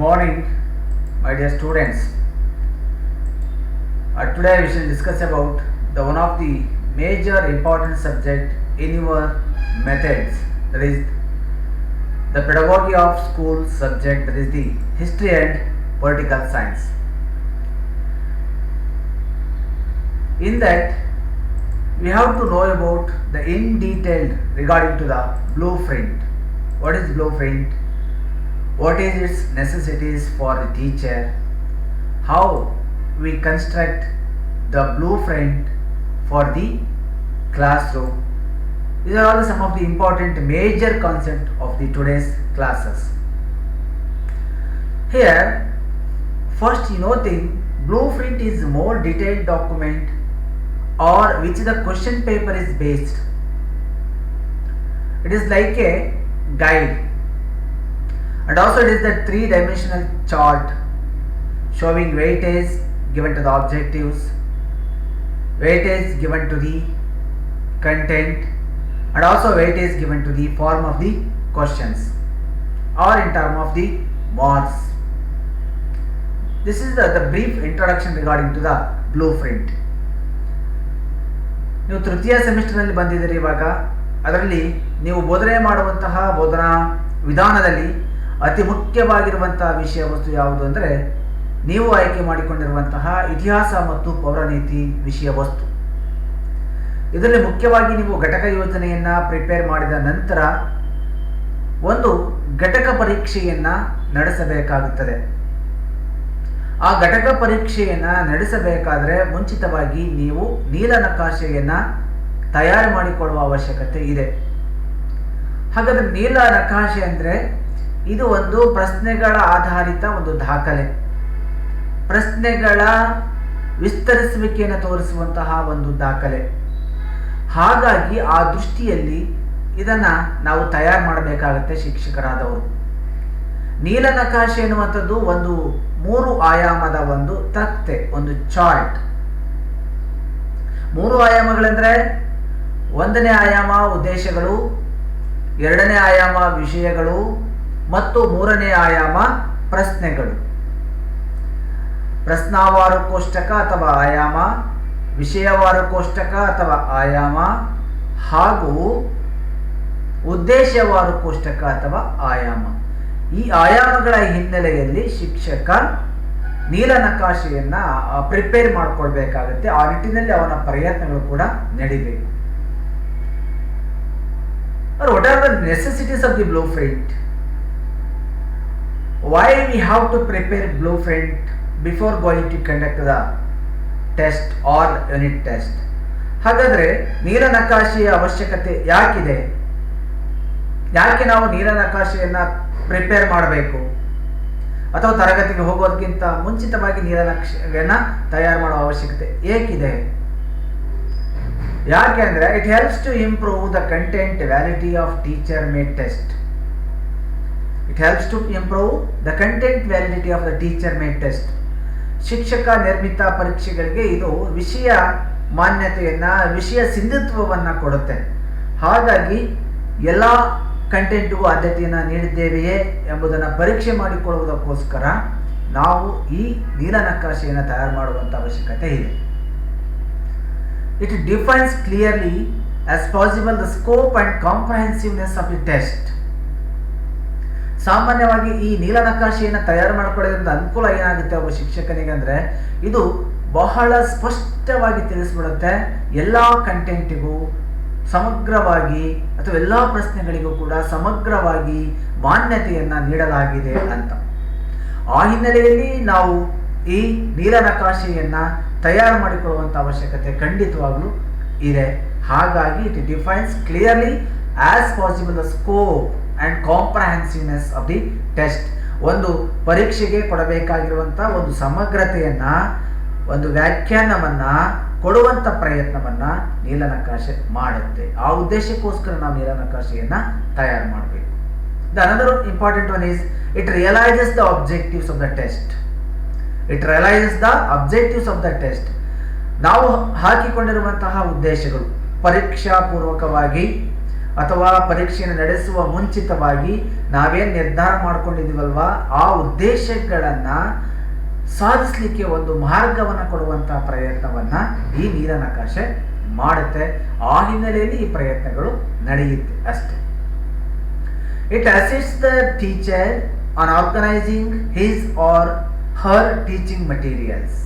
morning, my dear students. Today we shall discuss about the one of the major important subject in your methods, that is the pedagogy of school subject, that is the history and political science. In that, we have to know about the in detail regarding to the blueprint. What is blueprint? What is its necessities for the teacher? How we construct the blueprint for the classroom. These are all some of the important major concepts of the today's classes. Here, first thing, blueprint is more detailed document or which the question paper is based. It is like a guide, and also it is the three-dimensional chart showing weightage given to the objectives, weightage given to the content, and also weightage given to the form of the questions or in term of the marks. This is the brief introduction regarding to the blueprint. ನೀವು ತೃತೀಯ ಸೆಮಿಸ್ಟರ್ನಲ್ಲಿ ಬಂದಿದ್ದೀರಿ. ಇವಾಗ ಅದರಲ್ಲಿ ನೀವು ಬೋಧನೆ ಮಾಡುವಂತಹ ಬೋಧನಾ ವಿಧಾನದಲ್ಲಿ ಅತಿ ಮುಖ್ಯವಾಗಿರುವಂತಹ ವಿಷಯ ವಸ್ತು ಯಾವುದು ಅಂದರೆ ನೀವು ಆಯ್ಕೆ ಮಾಡಿಕೊಂಡಿರುವಂತಹ ಇತಿಹಾಸ ಮತ್ತು ಪೌರನೀತಿ ವಿಷಯ ವಸ್ತು. ಇದರಲ್ಲಿ ಮುಖ್ಯವಾಗಿ ನೀವು ಘಟಕ ಯೋಜನೆಯನ್ನು ಪ್ರಿಪೇರ್ ಮಾಡಿದ ನಂತರ ಒಂದು ಘಟಕ ಪರೀಕ್ಷೆಯನ್ನು ನಡೆಸಬೇಕಾಗುತ್ತದೆ. ಆ ಘಟಕ ಪರೀಕ್ಷೆಯನ್ನು ನಡೆಸಬೇಕಾದರೆ ಮುಂಚಿತವಾಗಿ ನೀವು ನೀಲನಕಾಶೆಯನ್ನು ತಯಾರು ಮಾಡಿಕೊಳ್ಳುವ ಅವಶ್ಯಕತೆ ಇದೆ. ಹಾಗಾದರೆ ನೀಲನಕಾಶೆ ಅಂದರೆ ಇದು ಒಂದು ಪ್ರಶ್ನೆಗಳ ಆಧಾರಿತ ಒಂದು ದಾಖಲೆ, ಪ್ರಶ್ನೆಗಳ ವಿಸ್ತರಿಸುವಿಕೆಯನ್ನು ತೋರಿಸುವಂತಹ ಒಂದು ದಾಖಲೆ. ಹಾಗಾಗಿ ಆ ದೃಷ್ಟಿಯಲ್ಲಿ ಇದನ್ನು ನಾವು ತಯಾರು ಮಾಡಬೇಕಾಗುತ್ತೆ ಶಿಕ್ಷಕರಾದವರು. ನೀಲನಕಾಶೆ ಎನ್ನುವಂಥದ್ದು ಒಂದು 3 ಆಯಾಮದ ಒಂದು ತಖ್ತೆ, ಒಂದು ಚಾರ್ಟ್. 3 ಆಯಾಮಗಳೆಂದರೆ 1ನೇ ಆಯಾಮ ಉದ್ದೇಶಗಳು, 2ನೇ ಆಯಾಮ ವಿಷಯಗಳು ಮತ್ತು 3ನೇ ಆಯಾಮ ಪ್ರಶ್ನೆಗಳು. ಪ್ರಶ್ನಾವಾರು ಕೋಷ್ಟಕ ಅಥವಾ ಆಯಾಮ, ವಿಷಯವಾರು ಕೋಷ್ಟಕ ಅಥವಾ ಆಯಾಮ ಹಾಗೂ ಉದ್ದೇಶವಾರು ಕೋಷ್ಟಕ ಅಥವಾ ಆಯಾಮ. ಈ ಆಯಾಮಗಳ ಹಿನ್ನೆಲೆಯಲ್ಲಿ ಶಿಕ್ಷಕ ನೀಲನಕಾಶೆಯನ್ನು ಪ್ರಿಪೇರ್ ಮಾಡಿಕೊಳ್ಬೇಕಾಗುತ್ತೆ. ಆ ನಿಟ್ಟಿನಲ್ಲಿ ಅವನ ಪ್ರಯತ್ನಗಳು ಕೂಡ ನಡೀಬೇಕು. What are the necessities of the blueprint? Why we have to prepare blueprint before going to conduct the test or unit test? ಹಾಗಾದರೆ ನೀಲನಕಾಶೆಯ ಅವಶ್ಯಕತೆ ಯಾಕಿದೆ? ಯಾಕೆ ನಾವು ನೀಲನಕಾಶೆಯನ್ನು ಪ್ರಿಪೇರ್ ಮಾಡಬೇಕು? ಅಥವಾ ತರಗತಿಗೆ ಹೋಗೋದಕ್ಕಿಂತ ಮುಂಚಿತವಾಗಿ ನೀಲನಕಾಶೆಯನ್ನು ತಯಾರು ಮಾಡುವ ಅವಶ್ಯಕತೆ ಏಕಿದೆ? ಯಾಕೆ ಅಂದರೆ it helps to improve the content validity of teacher made test. It helps to improve the content validity of the teacher made test. ಶಿಕ್ಷಕ ನಿರ್ಮಿತ ಪರೀಕ್ಷೆಗಳಿಗೆ ಇದು ವಿಷಯ ಮಾನ್ಯತೆಯನ್ನು, ವಿಷಯ ಸಿಂಧುತ್ವವನ್ನು ಕೊಡುತ್ತೆ. ಹಾಗಾಗಿ ಎಲ್ಲ ಕಂಟೆಂಟ್ಗೂ ಆದ್ಯತೆಯನ್ನು ನೀಡಿದ್ದೇವೆಯೇ ಎಂಬುದನ್ನು ಪರೀಕ್ಷೆ ಮಾಡಿಕೊಳ್ಳುವುದಕ್ಕೋಸ್ಕರ ನಾವು ಈ ನೀಲನಕಾಶೆಯನ್ನು ತಯಾರು ಮಾಡುವಂಥ ಅವಶ್ಯಕತೆ ಇದೆ. It defines clearly as possible the scope and comprehensiveness of the test. ಸಾಮಾನ್ಯವಾಗಿ ಈ ನೀಲನಕಾಶೆಯನ್ನು ತಯಾರು ಮಾಡಿಕೊಳ್ಳೋದ್ರಿಂದ ಅನುಕೂಲ ಏನಾಗುತ್ತೆ ಒಬ್ಬ ಶಿಕ್ಷಕನಿಗೆ ಅಂದರೆ ಇದು ಬಹಳ ಸ್ಪಷ್ಟವಾಗಿ ತಿಳಿಸ್ಬಿಡುತ್ತೆ. ಎಲ್ಲ ಕಂಟೆಂಟಿಗೂ ಸಮಗ್ರವಾಗಿ ಅಥವಾ ಎಲ್ಲ ಪ್ರಶ್ನೆಗಳಿಗೂ ಕೂಡ ಸಮಗ್ರವಾಗಿ ಮಾನ್ಯತೆಯನ್ನು ನೀಡಲಾಗಿದೆ ಅಂತ. ಆ ಹಿನ್ನೆಲೆಯಲ್ಲಿ ನಾವು ಈ ನೀಲನಕಾಶೆಯನ್ನು ತಯಾರು ಮಾಡಿಕೊಳ್ಳುವಂಥ ಅವಶ್ಯಕತೆ ಖಂಡಿತವಾಗಲೂ ಇದೆ. ಹಾಗಾಗಿ it defines clearly as possible the scope and comprehensiveness of the test. ಒಂದು ಪರೀಕ್ಷೆಗೆ ಕೊಡಬೇಕಾಗಿರುವಂಥ ಒಂದು ಸಮಗ್ರತೆಯನ್ನು, ಒಂದು ವ್ಯಾಖ್ಯಾನವನ್ನು ಕೊಡುವಂಥ ಪ್ರಯತ್ನವನ್ನು ನೀಲನಕಾಶೆ ಮಾಡುತ್ತೆ. ಆ ಉದ್ದೇಶಕ್ಕೋಸ್ಕರ ನಾವು ನೀಲನಕಾಶೆಯನ್ನು ತಯಾರು ಮಾಡಬೇಕು. The another important one is it realises the objectives of the test. It realises the objectives of the test. ನಾವು ಹಾಕಿಕೊಂಡಿರುವಂತಹ ಉದ್ದೇಶಗಳು ಪರೀಕ್ಷಾ ಪೂರ್ವಕವಾಗಿ ಅಥವಾ ಪರೀಕ್ಷೆಯನ್ನು ನಡೆಸುವ ಮುಂಚಿತವಾಗಿ ನಾವೇನು ನಿರ್ಧಾರ ಮಾಡ್ಕೊಂಡಿದ್ದೀವಲ್ವಾ ಆ ಉದ್ದೇಶಗಳನ್ನು ಸಾಧಿಸಲಿಕ್ಕೆ ಒಂದು ಮಾರ್ಗವನ್ನು ಕೊಡುವಂತಹ ಪ್ರಯತ್ನವನ್ನು ಈ ನೀಲನಕಾಶೆ ಮಾಡುತ್ತೆ. ಆ ಹಿನ್ನೆಲೆಯಲ್ಲಿ ಈ ಪ್ರಯತ್ನಗಳು ನಡೆಯುತ್ತೆ ಅಷ್ಟೇ. It assists the teacher on organising his or her teaching materials.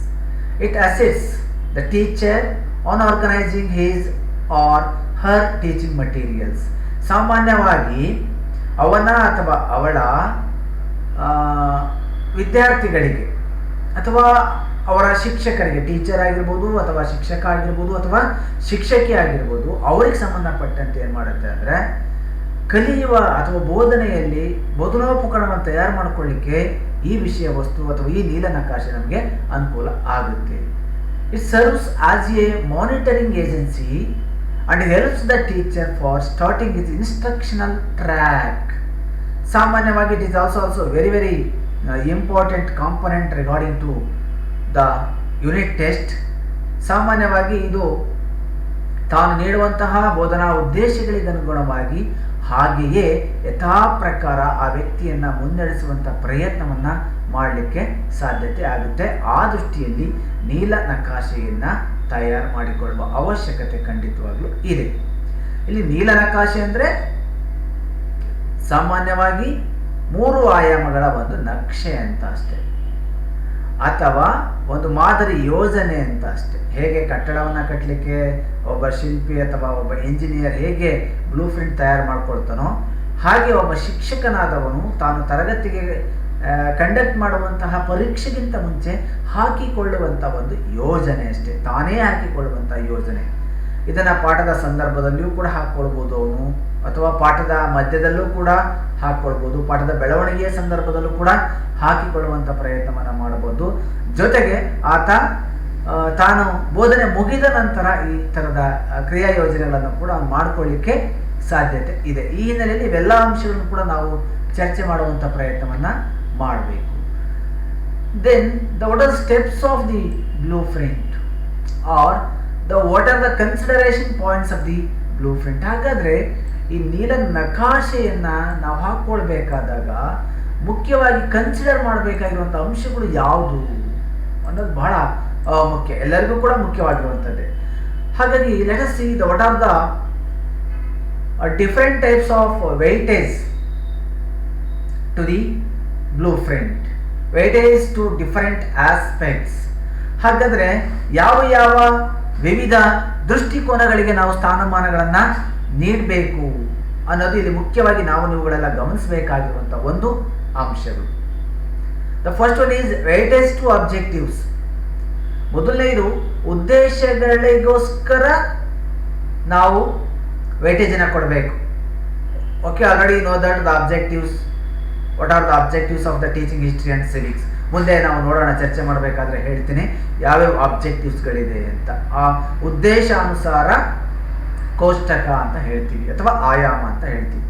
It assists the teacher on organising his or her teaching materials. ಸಾಮಾನ್ಯವಾಗಿ ಅವನ ಅಥವಾ ಅವಳ ವಿದ್ಯಾರ್ಥಿಗಳಿಗೆ ಅಥವಾ ಅವರ ಶಿಕ್ಷಕರಿಗೆ, ಟೀಚರ್ ಆಗಿರ್ಬೋದು ಅಥವಾ ಶಿಕ್ಷಕ ಆಗಿರ್ಬೋದು ಅಥವಾ ಶಿಕ್ಷಕಿ ಆಗಿರ್ಬೋದು, ಅವರಿಗೆ ಸಂಬಂಧಪಟ್ಟಂತೆ ಏನು ಮಾಡುತ್ತೆ ಅಂದರೆ ಕಲಿಯುವ ಅಥವಾ ಬೋಧನೆಯಲ್ಲಿ ಬೋಧನೋಪಕರಣವನ್ನು ತಯಾರು ಮಾಡಿಕೊಳ್ಳಿಕ್ಕೆ ಈ ವಿಷಯ ವಸ್ತು ಅಥವಾ ಈ ನೀಲನಕಾಶೆ ನಮಗೆ ಅನುಕೂಲ ಆಗುತ್ತೆ. It serves as a monitoring agency and helps the teacher for starting is instructional track. ಸಾಮಾನ್ಯವಾಗಿ it is also very important component regarding to the unit test. ಸಾಮಾನ್ಯವಾಗಿ ಇದು ತಾನು ನೀಡುವಂತಹ ಬೋಧನಾ ಉದ್ದೇಶಗಳಿಗೆ ಅನುಗುಣವಾಗಿ ಹಾಗೆಯೇ ಯಥಾ ಪ್ರಕಾರ ಆ ವ್ಯಕ್ತಿಯನ್ನು ಮುನ್ನಡೆಸುವಂಥ ಪ್ರಯತ್ನವನ್ನು ಮಾಡಲಿಕ್ಕೆ ಸಾಧ್ಯತೆ ಆಗುತ್ತೆ. ಆ ದೃಷ್ಟಿಯಲ್ಲಿ ನೀಲನಕಾಶೆಯನ್ನು ತಯಾರು ಮಾಡಿಕೊಳ್ಳುವ ಅವಶ್ಯಕತೆ ಖಂಡಿತವಾಗ್ಲೂ ಇದೆ. ಇಲ್ಲಿ ನೀಲನಕಾಶೆ ಅಂದರೆ ಸಾಮಾನ್ಯವಾಗಿ 3 ಆಯಾಮಗಳ ಒಂದು ನಕ್ಷೆ ಅಂತ ಅಷ್ಟೆ, ಅಥವಾ ಒಂದು ಮಾದರಿ ಯೋಜನೆ ಅಂತ ಅಷ್ಟೆ. ಹೇಗೆ ಕಟ್ಟಡವನ್ನು ಕಟ್ಟಲಿಕ್ಕೆ ಒಬ್ಬ ಶಿಲ್ಪಿ ಅಥವಾ ಒಬ್ಬ ಇಂಜಿನಿಯರ್ ಹೇಗೆ ಬ್ಲೂ ಪ್ರಿಂಟ್ ತಯಾರು ಮಾಡ್ಕೊಳ್ತಾನೋ, ಹಾಗೆ ಒಬ್ಬ ಶಿಕ್ಷಕನಾದವನು ತಾನು ತರಗತಿಗೆ ಕಂಡಕ್ಟ್ ಮಾಡುವಂತಹ ಪರೀಕ್ಷೆಗಿಂತ ಮುಂಚೆ ಹಾಕಿಕೊಳ್ಳುವಂಥ ಒಂದು ಯೋಜನೆ ಅಷ್ಟೇ, ತಾನೇ ಹಾಕಿಕೊಳ್ಳುವಂಥ ಯೋಜನೆ. ಇದನ್ನು ಪಾಠದ ಸಂದರ್ಭದಲ್ಲಿಯೂ ಕೂಡ ಹಾಕ್ಕೊಳ್ಬೋದು ಅವನು, ಅಥವಾ ಪಾಠದ ಮಧ್ಯದಲ್ಲೂ ಕೂಡ ಹಾಕ್ಕೊಳ್ಬೋದು, ಪಾಠದ ಬೆಳವಣಿಗೆಯ ಸಂದರ್ಭದಲ್ಲೂ ಕೂಡ ಹಾಕಿಕೊಳ್ಳುವಂಥ ಪ್ರಯತ್ನವನ್ನು ಮಾಡಬಹುದು. ಜೊತೆಗೆ ಆತ ತಾನು ಬೋಧನೆ ಮುಗಿದ ನಂತರ ಈ ಥರದ ಕ್ರಿಯಾ ಯೋಜನೆಗಳನ್ನು ಕೂಡ ಮಾಡಿಕೊಳ್ಳಿಕ್ಕೆ ಸಾಧ್ಯತೆ ಇದೆ. ಈ ಹಿನ್ನೆಲೆಯಲ್ಲಿ ಇವೆಲ್ಲ ಅಂಶಗಳನ್ನು ಕೂಡ ನಾವು ಚರ್ಚೆ ಮಾಡುವಂಥ ಪ್ರಯತ್ನವನ್ನು ಮಾಡಬೇಕು. Then what are steps of the blue print or what are the consideration points of the blue print. ಹಾಗಾದರೆ ಈ ನೀಲನಕಾಶೆಯನ್ನು ನಾವು ಹಾಕ್ಕೊಳ್ಬೇಕಾದಾಗ ಮುಖ್ಯವಾಗಿ ಕನ್ಸಿಡರ್ ಮಾಡಬೇಕಾಗಿರುವಂಥ ಅಂಶಗಳು ಯಾವುದು ಅನ್ನೋದು ಬಹಳ ಮುಖ್ಯ, ಎಲ್ಲರಿಗೂ ಕೂಡ ಮುಖ್ಯವಾಗಿರುವಂಥದ್ದೇ. ಹಾಗಾಗಿ let us see what are the different types of weightage to the blue print, weightage to different aspects. ಹಾಗಾದರೆ ಯಾವ ವಿವಿಧ ದೃಷ್ಟಿಕೋನಗಳಿಗೆ ನಾವು ಸ್ಥಾನಮಾನಗಳನ್ನು ನೀಡಬೇಕು ಅನ್ನೋದು ಇಲ್ಲಿ ಮುಖ್ಯವಾಗಿ ನೀವುಗಳೆಲ್ಲ ಗಮನಿಸಬೇಕಾಗಿರುವಂಥ ಒಂದು ಅಂಶಗಳು. The first one is weightage to objectives. ಮೊದಲನೇದು ಉದ್ದೇಶಗಳಿಗೋಸ್ಕರ ನಾವು ವೆಯ್ಟೇಜನ್ನು ಕೊಡಬೇಕು. Okay, already know that the objectives, what are the objectives of the teaching history and civics. ಮುಂದೆ ನಾವು ನೋಡೋಣ, ಚರ್ಚೆ ಮಾಡಬೇಕಾದ್ರೆ ಹೇಳ್ತೀನಿ ಯಾವ್ಯಾವ ಅಬ್ಜೆಕ್ಟಿವ್ಸ್ಗಳಿದೆ ಅಂತ. ಆ ಉದ್ದೇಶಾನುಸಾರ ಕೋಷ್ಟಕ ಅಂತ ಹೇಳ್ತೀವಿ ಅಥವಾ ಆಯಾಮ ಅಂತ ಹೇಳ್ತೀವಿ.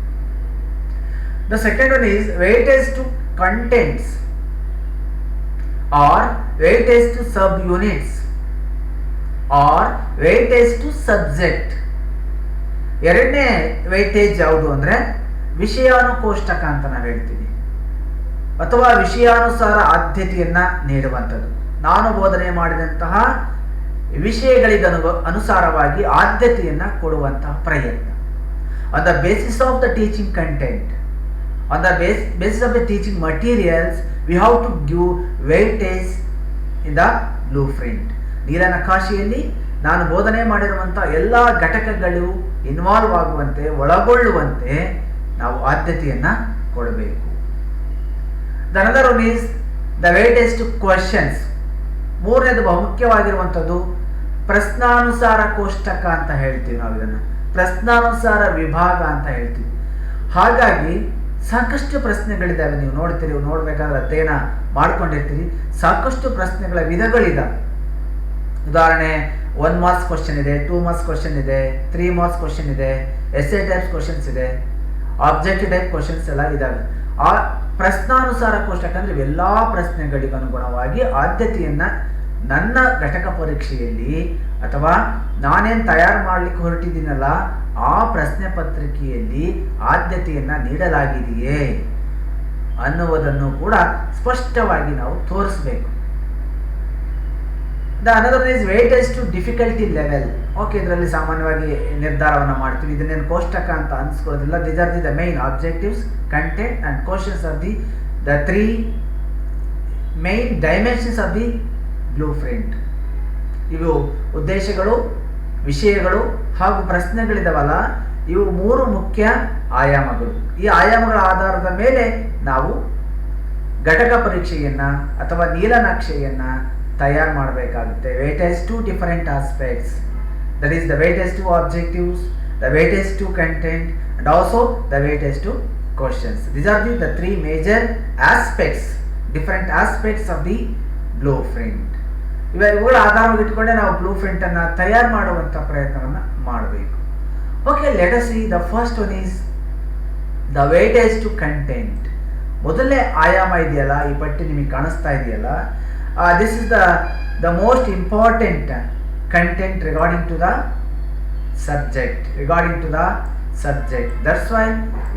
The second one is weightage to contents or weightage to sub units or weightage to subject. ಎರಡನೇ ವೆಯ್ಟೇಜ್ ಯಾವುದು ಅಂದರೆ ವಿಷಯಾನುಕೋಷ್ಟಕ ಅಂತ ನಾವು ಹೇಳ್ತೀವಿ, ಅಥವಾ ವಿಷಯಾನುಸಾರ ಆದ್ಯತೆಯನ್ನು ನೀಡುವಂಥದ್ದು. ನಾನು ಬೋಧನೆ ಮಾಡಿದಂತಹ ವಿಷಯಗಳಿಗೆ ಅನುಸಾರವಾಗಿ ಆದ್ಯತೆಯನ್ನು ಕೊಡುವಂತಹ ಪ್ರಯತ್ನ. On the basis of the teaching content, on the basis of the teaching materials, we have to give weightage in the blue print. ನೀಲನಕಾಶೆಯಲ್ಲಿ ನಾನು ಬೋಧನೆ ಮಾಡಿರುವಂಥ ಎಲ್ಲ ಘಟಕಗಳು ಇನ್ವಾಲ್ವ್ ಆಗುವಂತೆ, ಒಳಗೊಳ್ಳುವಂತೆ ನಾವು ಆದ್ಯತೆಯನ್ನು ಕೊಡಬೇಕು. The another one is the weightage two questions. ಮೂರನೇದು ಬಹುಮುಖ್ಯವಾಗಿರುವಂಥದ್ದು ಪ್ರಶ್ನಾನುಸಾರ ಕೋಷ್ಟಕ ಅಂತ ಹೇಳ್ತೀವಿ ನಾವು. ಇದನ್ನು ಪ್ರಶ್ನಾನುಸಾರ ವಿಭಾಗ ಅಂತ ಹೇಳ್ತೀವಿ. ಹಾಗಾಗಿ ಸಾಕಷ್ಟು ಪ್ರಶ್ನೆಗಳಿದ್ದಾವೆ, ನೀವು ನೋಡ್ತೀರಿ, ನೋಡ್ಬೇಕಾದ್ರೆ ಅಧ್ಯಯನ ಮಾಡ್ಕೊಂಡಿರ್ತೀರಿ. ಸಾಕಷ್ಟು ಪ್ರಶ್ನೆಗಳ ವಿಧಗಳಿದ್ದಾವೆ. ಉದಾಹರಣೆ 1 ಮಾರ್ಕ್ಸ್ ಕ್ವಶನ್ ಇದೆ, 2 ಮಾರ್ಕ್ಸ್ ಕ್ವಶನ್ ಇದೆ, 3 ಮಾರ್ಕ್ಸ್ ಕ್ವಶನ್ ಇದೆ, ಎಸ್ಸೆ ಟೈಪ್ ಕ್ವಶನ್ಸ್ ಇದೆ, ಆಬ್ಜೆಕ್ಟಿವ್ ಟೈಪ್ ಕ್ವಶನ್ಸ್ ಎಲ್ಲ ಇದ್ದಾವೆ. ಆ ಪ್ರಶ್ನಾನುಸಾರ ಕೋಷ್ಟಕ ಅಂದರೆ ಇವೆಲ್ಲ ಪ್ರಶ್ನೆಗಳಿಗೆ ಅನುಗುಣವಾಗಿ ಆದ್ಯತೆಯನ್ನು ನನ್ನ ಘಟಕ ಪರೀಕ್ಷೆಯಲ್ಲಿ ಅಥವಾ ನಾನೇನು ತಯಾರು ಮಾಡಲಿಕ್ಕೆ ಹೊರಟಿದ್ದೀನಲ್ಲ ಆ ಪ್ರಶ್ನೆ ಪತ್ರಿಕೆಯಲ್ಲಿ ಆದ್ಯತೆಯನ್ನು ನೀಡಲಾಗಿದೆಯೇ ಅನ್ನುವುದನ್ನು ಕೂಡ ಸ್ಪಷ್ಟವಾಗಿ ನಾವು ತೋರಿಸಬೇಕು. The another is weightage to difficulty level. Okay, ಇದರಲ್ಲಿ ಸಾಮಾನ್ಯವಾಗಿ ನಿರ್ಧಾರವನ್ನು ಮಾಡ್ತೀವಿ, ಇದನ್ನೇನು ಕೋಷ್ಟಕ ಅಂತ ಅನ್ಸ್ಕೊಳ್ಳೋದಿಲ್ಲ. These are the main objectives, content and questions are the three main dimensions of the blue print. ಇವು ಉದ್ದೇಶಗಳು, ವಿಷಯಗಳು ಹಾಗೂ ಪ್ರಶ್ನೆಗಳಿದಾವಲ್ಲ, ಇವು 3 ಮುಖ್ಯ ಆಯಾಮಗಳು. ಈ ಆಯಾಮಗಳ ಆಧಾರದ ಮೇಲೆ ನಾವು ಘಟಕ ಪರೀಕ್ಷೆಯನ್ನು ಅಥವಾ ನೀಲನಕ್ಷೆಯನ್ನು ತಯಾರು ಮಾಡಬೇಕಾಗುತ್ತೆ. Weightage to different aspects, that is the weightage to objectives, the weightage to content and also the weightage to questions. These are the 3 major aspects, different aspects of the blue print. ಇವುಗಳ ಆಧಾರವಾಗಿಟ್ಟುಕೊಂಡೇ ನಾವು blue print ಅನ್ನು ತಯಾರು ಮಾಡುವಂಥ ಪ್ರಯತ್ನವನ್ನು ಮಾಡಬೇಕು. Okay, let us see the first one is the weightage to content. ಮೊದಲನೇ ಆಯಾಮ ಇದೆಯಲ್ಲ, ಈ ಪಟ್ಟಿ ನಿಮಗೆ ಕಾಣಿಸ್ತಾ ಇದೆಯಲ್ಲ, this is the most important content regarding to the subject. That's why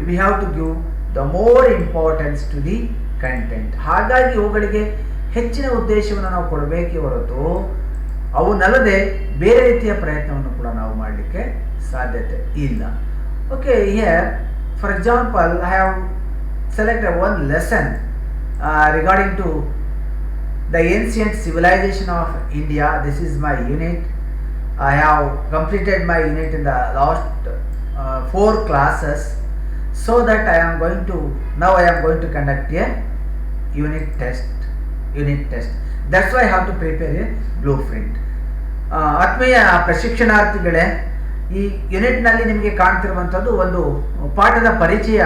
we have to give the more importance to the content. ಹಾಗಾಗಿ ಇವುಗಳಿಗೆ ಹೆಚ್ಚಿನ ಉದ್ದೇಶವನ್ನು ನಾವು ಕೊಡಬೇಕೇ ಹೊರತು ಅವನ್ನಲ್ಲದೆ ಬೇರೆ ರೀತಿಯ ಪ್ರಯತ್ನವನ್ನು ಕೂಡ ನಾವು ಮಾಡಲಿಕ್ಕೆ ಸಾಧ್ಯತೆ ಇಲ್ಲ. Okay, here for example I have selected one lesson regarding to the ancient civilization of India. This is my unit. I have completed my unit in the last 4 classes, so that I am going to conduct a unit test. That's why I have to prepare a blueprint. ಆತ್ಮೀಯ ಪ್ರಶಿಕ್ಷಣಾರ್ಥಿಗಳೇ, ಈ ಯೂನಿಟ್ನಲ್ಲಿ ನಿಮಗೆ ಕಾಣ್ತಿರುವಂಥದ್ದು ಒಂದು ಪಾಠದ ಪರಿಚಯ.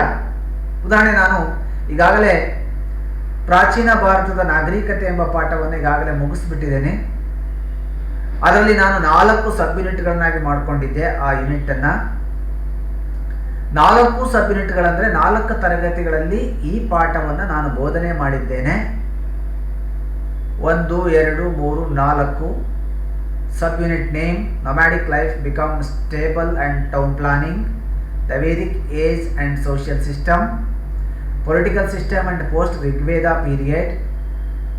ಉದಾಹರಣೆ, ನಾನು ಈಗಾಗಲೇ ಪ್ರಾಚೀನ ಭಾರತದ ನಾಗರಿಕತೆ ಎಂಬ ಪಾಠವನ್ನು ಈಗಾಗಲೇ ಮುಗಿಸ್ಬಿಟ್ಟಿದ್ದೇನೆ. ಅದರಲ್ಲಿ ನಾನು 4 ಸಬ್ ಯೂನಿಟ್ಗಳನ್ನಾಗಿ ಮಾಡಿಕೊಂಡಿದ್ದೆ. ಆ ಯೂನಿಟನ್ನು 4 ಸಬ್ ಯೂನಿಟ್ಗಳಂದರೆ 4 ತರಗತಿಗಳಲ್ಲಿ ಈ ಪಾಠವನ್ನು ನಾನು ಬೋಧನೆ ಮಾಡಿದ್ದೇನೆ. 1, 2, 3, 4 ಸಬ್ unit name: nomadic life become stable and town planning, the Vedic age and social system, political system and post Rigveda period,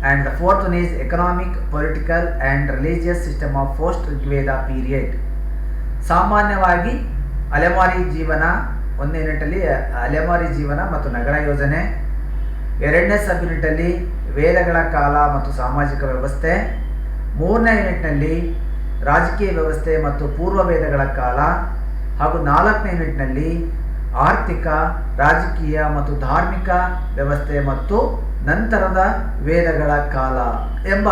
and the 4th one is economic, political and religious system of post Rigveda period. ಸಾಮಾನ್ಯವಾಗಿ ಅಲೆಮಾರಿ ಜೀವನ 1ನೇ ಯೂನಿಟಲ್ಲಿ ಅಲೆಮಾರಿ ಜೀವನ ಮತ್ತು ನಗರ ಯೋಜನೆ, 2ನೇ ಸಬ್ ಯೂನಿಟಲ್ಲಿ ವೇದಗಳ ಕಾಲ ಮತ್ತು ಸಾಮಾಜಿಕ ವ್ಯವಸ್ಥೆ, 3ನೇ ಯೂನಿಟ್ನಲ್ಲಿ ರಾಜಕೀಯ ವ್ಯವಸ್ಥೆ ಮತ್ತು ಪೂರ್ವ ವೇದಗಳ ಕಾಲ, ಹಾಗೂ 4ನೇ ಯೂನಿಟ್ನಲ್ಲಿ ಆರ್ಥಿಕ, ರಾಜಕೀಯ ಮತ್ತು ಧಾರ್ಮಿಕ ವ್ಯವಸ್ಥೆ ಮತ್ತು ನಂತರದ ವೇದಗಳ ಕಾಲ ಎಂಬ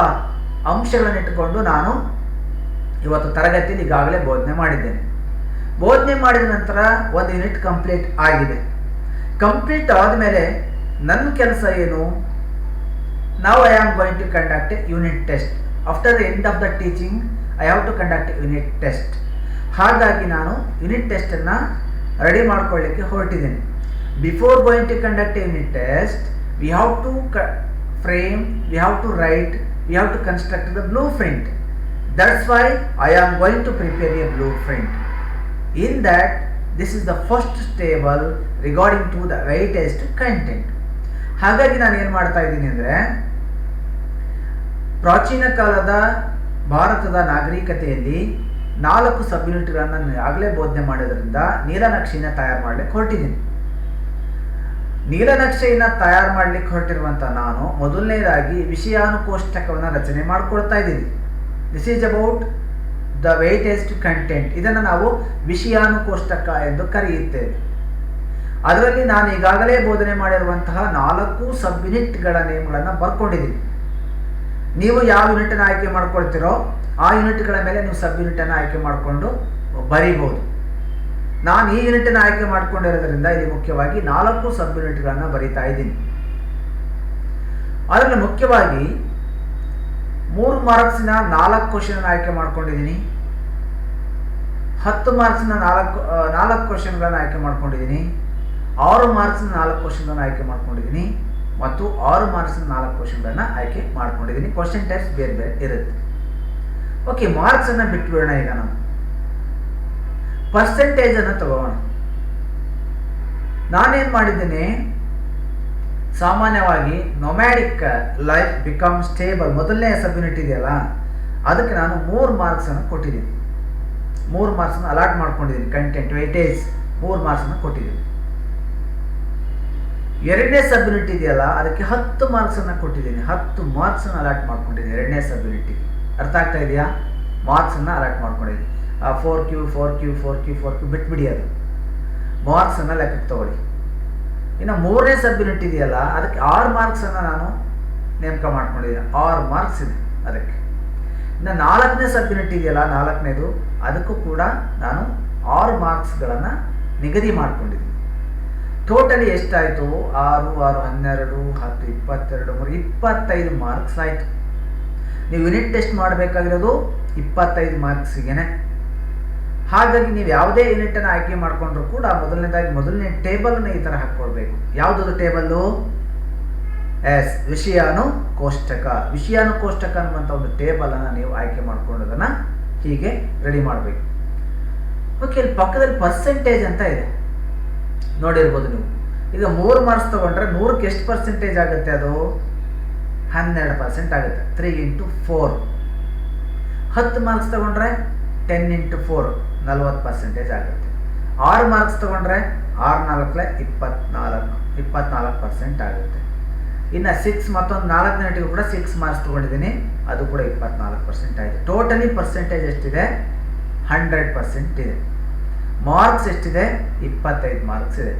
ಅಂಶಗಳನ್ನಿಟ್ಟುಕೊಂಡು ನಾನು ಇವತ್ತು ತರಗತಿಯಲ್ಲಿ ಈಗಾಗಲೇ ಬೋಧನೆ ಮಾಡಿದ್ದೇನೆ. ಬೋಧನೆ ಮಾಡಿದ ನಂತರ 1 ಯೂನಿಟ್ ಕಂಪ್ಲೀಟ್ ಆಗಿದೆ. ಕಂಪ್ಲೀಟ್ ಆದಮೇಲೆ ನನ್ನ ಕೆಲಸ ಏನು? Now I am going to conduct a unit test. After the end of the teaching, I have to conduct a unit test. ಹಾಗಾಗಿ ನಾನು ಯೂನಿಟ್ ಟೆಸ್ಟನ್ನು ರೆಡಿ ಮಾಡ್ಕೊಳ್ಳಿಕ್ಕೆ ಹೊರಟಿದ್ದೇನೆ. Before going to conduct a unit test, we have to frame, we have to write, we have to construct the blue print. That's why I am going to prepare a blue print. In that, this is the first table regarding to the weightage to content. ಹಾಗಾಗಿ ನಾನು ಏನು ಮಾಡ್ತಾ ಇದ್ದೀನಿ ಅಂದರೆ, ಪ್ರಾಚೀನ ಕಾಲದ ಭಾರತದ ನಾಗರಿಕತೆಯಲ್ಲಿ 4 ಸಬ್ ಯೂನಿಟ್ಗಳನ್ನು ಆಗಲೇ ಬೋಧನೆ ಮಾಡೋದ್ರಿಂದ ನೀಲನಕ್ಷೆಯನ್ನು ತಯಾರು ಮಾಡಲಿಕ್ಕೆ ಹೊರಟಿದ್ದೀನಿ. ನೀಲನಕ್ಷೆಯನ್ನು ತಯಾರು ಮಾಡಲಿಕ್ಕೆ ಹೊರಟಿರುವಂಥ ನಾನು ಮೊದಲನೇದಾಗಿ ವಿಷಯಾನುಕೋಷ್ಟಕವನ್ನು ರಚನೆ ಮಾಡಿಕೊಳ್ತಾ ಇದ್ದೀನಿ. This is about the weightage to content. ಇದನ್ನು ನಾವು ವಿಷಯಾನುಕೋಷ್ಟಕ ಎಂದು ಕರೆಯುತ್ತೇವೆ. ಅದರಲ್ಲಿ ನಾನು ಈಗಾಗಲೇ ಬೋಧನೆ ಮಾಡಿರುವಂತಹ 4 ಸಬ್ ಯೂನಿಟ್ಗಳ ನೇಮ್ಗಳನ್ನು ಬರ್ಕೊಂಡಿದ್ದೀನಿ. ನೀವು ಯಾವ ಯೂನಿಟನ್ನು ಆಯ್ಕೆ ಮಾಡ್ಕೊಳ್ತೀರೋ ಆ ಯೂನಿಟ್ಗಳ ಮೇಲೆ ನೀವು ಸಬ್ ಯೂನಿಟನ್ನು ಆಯ್ಕೆ ಮಾಡಿಕೊಂಡು ಬರೀಬೋದು. ನಾನು ಈ ಯೂನಿಟನ್ನು ಆಯ್ಕೆ ಮಾಡಿಕೊಂಡಿರೋದ್ರಿಂದ ಇಲ್ಲಿ ಮುಖ್ಯವಾಗಿ 4 ಸಬ್ ಯೂನಿಟ್ಗಳನ್ನು ಬರೀತಾ ಇದ್ದೀನಿ. ಅದರಲ್ಲಿ ಮುಖ್ಯವಾಗಿ 3 ಮಾರ್ಕ್ಸಿನ 4 ಕ್ವಶನ್ ಆಯ್ಕೆ ಮಾಡ್ಕೊಂಡಿದ್ದೀನಿ. 10 ಮಾರ್ಕ್ಸಿನ 4 ಕ್ವಶನ್ಗಳನ್ನು ಆಯ್ಕೆ ಮಾಡ್ಕೊಂಡಿದ್ದೀನಿ. 6 ಮಾರ್ಕ್ಸಿನ 4 ಕ್ವಶನ್ಗಳನ್ನು ಆಯ್ಕೆ ಮಾಡ್ಕೊಂಡಿದ್ದೀನಿ ಮತ್ತು 6 ಮಾರ್ಕ್ಸಿನ 4 ಕ್ವಶನ್ಗಳನ್ನು ಆಯ್ಕೆ ಮಾಡ್ಕೊಂಡಿದ್ದೀನಿ. ಕ್ವಶನ್ ಟೈಪ್ಸ್ ಬೇರೆ ಬೇರೆ ಇರುತ್ತೆ. ಓಕೆ, ಮಾರ್ಕ್ಸನ್ನು ಬಿಟ್ಬಿಡೋಣ. ಈಗ ನಾವು ಪರ್ಸೆಂಟೇಜನ್ನು ತಗೋಣ. ನಾನೇನು ಮಾಡಿದ್ದೀನಿ, ಸಾಮಾನ್ಯವಾಗಿ ನೊಮ್ಯಾಡಿಕ್ ಲೈಫ್ ಬಿಕಮ್ ಸ್ಟೇಬಲ್ ಮೊದಲನೇ ಸಬ್ ಯೂನಿಟ್ ಇದೆಯಲ್ಲ, ಅದಕ್ಕೆ ನಾನು 3 ಮಾರ್ಕ್ಸನ್ನು ಕೊಟ್ಟಿದ್ದೀನಿ. 3 ಮಾರ್ಕ್ಸನ್ನು ಅಲಾಟ್ ಮಾಡ್ಕೊಂಡಿದ್ದೀನಿ. ಕಂಟೆಂಟ್ ವೇಟೇಜ್ 3 ಮಾರ್ಕ್ಸನ್ನು ಕೊಟ್ಟಿದ್ದೀನಿ. ಎರಡನೇ ಸಬ್ ಯೂನಿಟ್ ಇದೆಯಲ್ಲ, ಅದಕ್ಕೆ 10 ಮಾರ್ಕ್ಸನ್ನು ಕೊಟ್ಟಿದ್ದೀನಿ. 10 ಮಾರ್ಕ್ಸನ್ನು ಅಲಾಟ್ ಮಾಡ್ಕೊಂಡಿದ್ದೀನಿ ಎರಡನೇ ಸಬ್ ಯೂನಿಟಿಗೆ. ಅರ್ಥ ಆಗ್ತಾ ಇದೆಯಾ? ಮಾರ್ಕ್ಸನ್ನು ಅಲಾಟ್ ಮಾಡ್ಕೊಂಡಿದ್ದೀನಿ. 4Q ಬಿಟ್ಬಿಡಿ, ಅದು ಮಾರ್ಕ್ಸನ್ನು ಲೆಕ್ಕಕ್ಕೆ ತಗೊಳ್ಳಿ. ಇನ್ನು ಮೂರನೇ ಸಬ್ ಯೂನಿಟ್ ಇದೆಯಲ್ಲ, ಅದಕ್ಕೆ 6 ಮಾರ್ಕ್ಸನ್ನು ನಾನು ನೇಮಕ ಮಾಡ್ಕೊಂಡಿದ್ದೀನಿ. 6 ಮಾರ್ಕ್ಸ್ ಇದೆ ಅದಕ್ಕೆ. ಇನ್ನು 4ನೇ ಸಬ್ ಯೂನಿಟ್ ಇದೆಯಲ್ಲ, 4ನೇದು, ಅದಕ್ಕೂ ಕೂಡ ನಾನು 6 ಮಾರ್ಕ್ಸ್ಗಳನ್ನು ನಿಗದಿ ಮಾಡ್ಕೊಂಡಿದ್ದೀನಿ. ಟೋಟಲಿ ಎಷ್ಟಾಯಿತು? 6, 12, 10, 22, 25 ಮಾರ್ಕ್ಸ್ ಆಯಿತು. ನೀವು ಯೂನಿಟ್ ಟೆಸ್ಟ್ ಮಾಡಬೇಕಾಗಿರೋದು 25 ಮಾರ್ಕ್ಸಿಗೆ. ಹಾಗಾಗಿ ನೀವು ಯಾವುದೇ ಯೂನಿಟನ್ನು ಆಯ್ಕೆ ಮಾಡಿಕೊಂಡ್ರು ಕೂಡ ಮೊದಲನೇ ಟೇಬಲನ್ನು ಈ ಥರ ಹಾಕ್ಕೊಳ್ಬೇಕು. ಯಾವುದದು ಟೇಬಲ್ಲು? ವಿಷಯಾನುಕೋಷ್ಟಕ. ವಿಷಯಾನುಕೋಷ್ಟಕ ಅನ್ನುವಂಥ ಒಂದು ಟೇಬಲನ್ನು ನೀವು ಆಯ್ಕೆ ಮಾಡ್ಕೊಂಡದನ್ನು ಹೀಗೆ ರೆಡಿ ಮಾಡಬೇಕು. ಓಕೆ, ಇಲ್ಲಿ ಪಕ್ಕದಲ್ಲಿ ಪರ್ಸೆಂಟೇಜ್ ಅಂತ ಇದೆ, ನೋಡಿರ್ಬೋದು ನೀವು. ಈಗ 3 ಮಾರ್ಕ್ಸ್ ತೊಗೊಂಡ್ರೆ 100ಕ್ಕೆ ಎಷ್ಟು ಪರ್ಸೆಂಟೇಜ್ ಆಗುತ್ತೆ? ಅದು 12% ಆಗುತ್ತೆ. 3 × 4. 10 ಮಾರ್ಕ್ಸ್ ತೊಗೊಂಡ್ರೆ 10 × 4 40% ಆಗುತ್ತೆ. 6 ಮಾರ್ಕ್ಸ್ ತೊಗೊಂಡ್ರೆ 6 4 24% ಆಗುತ್ತೆ. ಇನ್ನು 6 ಮತ್ತೊಂದು 4ನೇ ಯೂನಿಟ್ಗೂ ಕೂಡ 6 ಮಾರ್ಕ್ಸ್ ತೊಗೊಂಡಿದ್ದೀನಿ, ಅದು ಕೂಡ 24% ಆಯಿತು. ಟೋಟಲಿ ಪರ್ಸೆಂಟೇಜ್ ಎಷ್ಟಿದೆ? 100% ಇದೆ. ಮಾರ್ಕ್ಸ್ ಎಷ್ಟಿದೆ? 25 ಮಾರ್ಕ್ಸ್ ಇದೆ.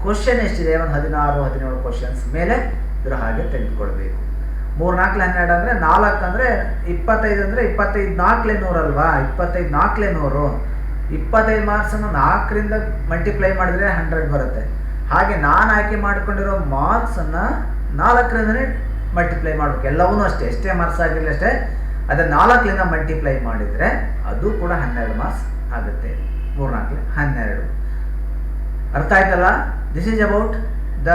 ಕ್ವಶನ್ ಎಷ್ಟಿದೆ? ಒಂದು 16-17 ಕ್ವಶನ್ಸ್ ಮೇಲೆ ಇದರ ಹಾಗೆ ತೆಗೆದುಕೊಳ್ಬೇಕು. 3 4 12 ಅಂದರೆ 4 ಅಂದರೆ 25 ಅಂದರೆ 25 4 100 ಅಲ್ವಾ? 25 4 100. 25 ಮಾರ್ಕ್ಸನ್ನು 4ರಿಂದ ಮಲ್ಟಿಪ್ಲೈ ಮಾಡಿದರೆ 100 ಬರುತ್ತೆ. ಹಾಗೆ ನಾನು ಆಯ್ಕೆ ಮಾಡಿಕೊಂಡಿರೋ ಮಾರ್ಕ್ಸನ್ನು 4ರಿಂದನೇ ಮಲ್ಟಿಪ್ಲೈ ಮಾಡಬೇಕು. ಎಲ್ಲವೂ ಅಷ್ಟೇ, ಎಷ್ಟೇ ಮಾರ್ಕ್ಸ್ ಆಗಿರಲಿ ಅಷ್ಟೇ, ಅದನ್ನು 4ರಿಂದ ಮಲ್ಟಿಪ್ಲೈ ಮಾಡಿದರೆ ಅದು ಕೂಡ 12 ಮಾರ್ಕ್ಸ್ ಆಗುತ್ತೆ. 3 4 12. ಅರ್ಥ ಆಯ್ತಲ್ಲ? This is about the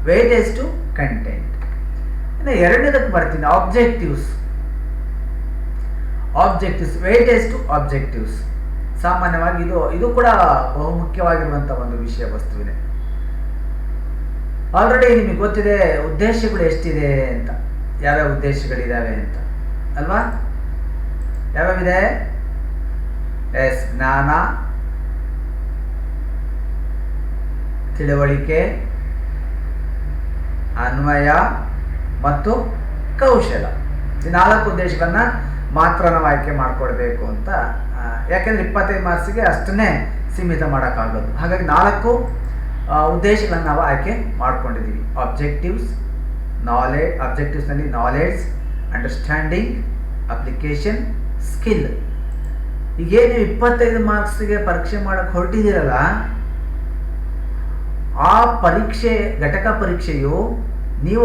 weightage to content. ಇನ್ನು ಎರಡನೇದಕ್ಕೆ ಬರ್ತೀನಿ, ಆಬ್ಜೆಕ್ಟಿವ್ಸ್. Weightage to objectives. ಸಾಮಾನ್ಯವಾಗಿ ಇದು ಕೂಡ ಬಹುಮುಖ್ಯವಾಗಿರುವಂಥ ಒಂದು ವಿಷಯ ವಸ್ತುವಿದೆ. ಆಲ್ರೆಡಿ ನಿಮಗೆ ಗೊತ್ತಿದೆ ಉದ್ದೇಶಗಳು ಎಷ್ಟಿದೆ ಅಂತ, ಯಾವ್ಯಾವ ಉದ್ದೇಶಗಳಿದ್ದಾವೆ ಅಂತ ಅಲ್ವಾ? ಯಾವ್ಯಾವಿದೆ? ಜ್ಞಾನ, ತಿಳುವಳಿಕೆ, ಅನ್ವಯ ಮತ್ತು ಕೌಶಲ. ಈ 4 ಉದ್ದೇಶಗಳನ್ನ ಮಾತ್ರ ನಾವು ಆಯ್ಕೆ ಮಾಡ್ಕೊಳ್ಬೇಕು ಅಂತ. ಯಾಕೆಂದರೆ 25 ಮಾರ್ಕ್ಸಿಗೆ ಅಷ್ಟನ್ನೇ ಸೀಮಿತ ಮಾಡೋಕ್ಕಾಗೋದು. ಹಾಗಾಗಿ 4 ಉದ್ದೇಶಗಳನ್ನು ನಾವು ಆಯ್ಕೆ ಮಾಡ್ಕೊಂಡಿದ್ದೀವಿ. ಆಬ್ಜೆಕ್ಟಿವ್ಸ್ನಲ್ಲಿ ನಾಲೆಡ್ಜ್, ಅಂಡರ್ಸ್ಟ್ಯಾಂಡಿಂಗ್, ಅಪ್ಲಿಕೇಶನ್, ಸ್ಕಿಲ್. ಈಗೇನು 25 ಮಾರ್ಕ್ಸಿಗೆ ಪರೀಕ್ಷೆ ಮಾಡೋಕ್ಕೆ ಹೊರಟಿದ್ದೀರಲ್ಲ, ಆ ಪರೀಕ್ಷೆ, ಘಟಕ ಪರೀಕ್ಷೆಯು ನೀವು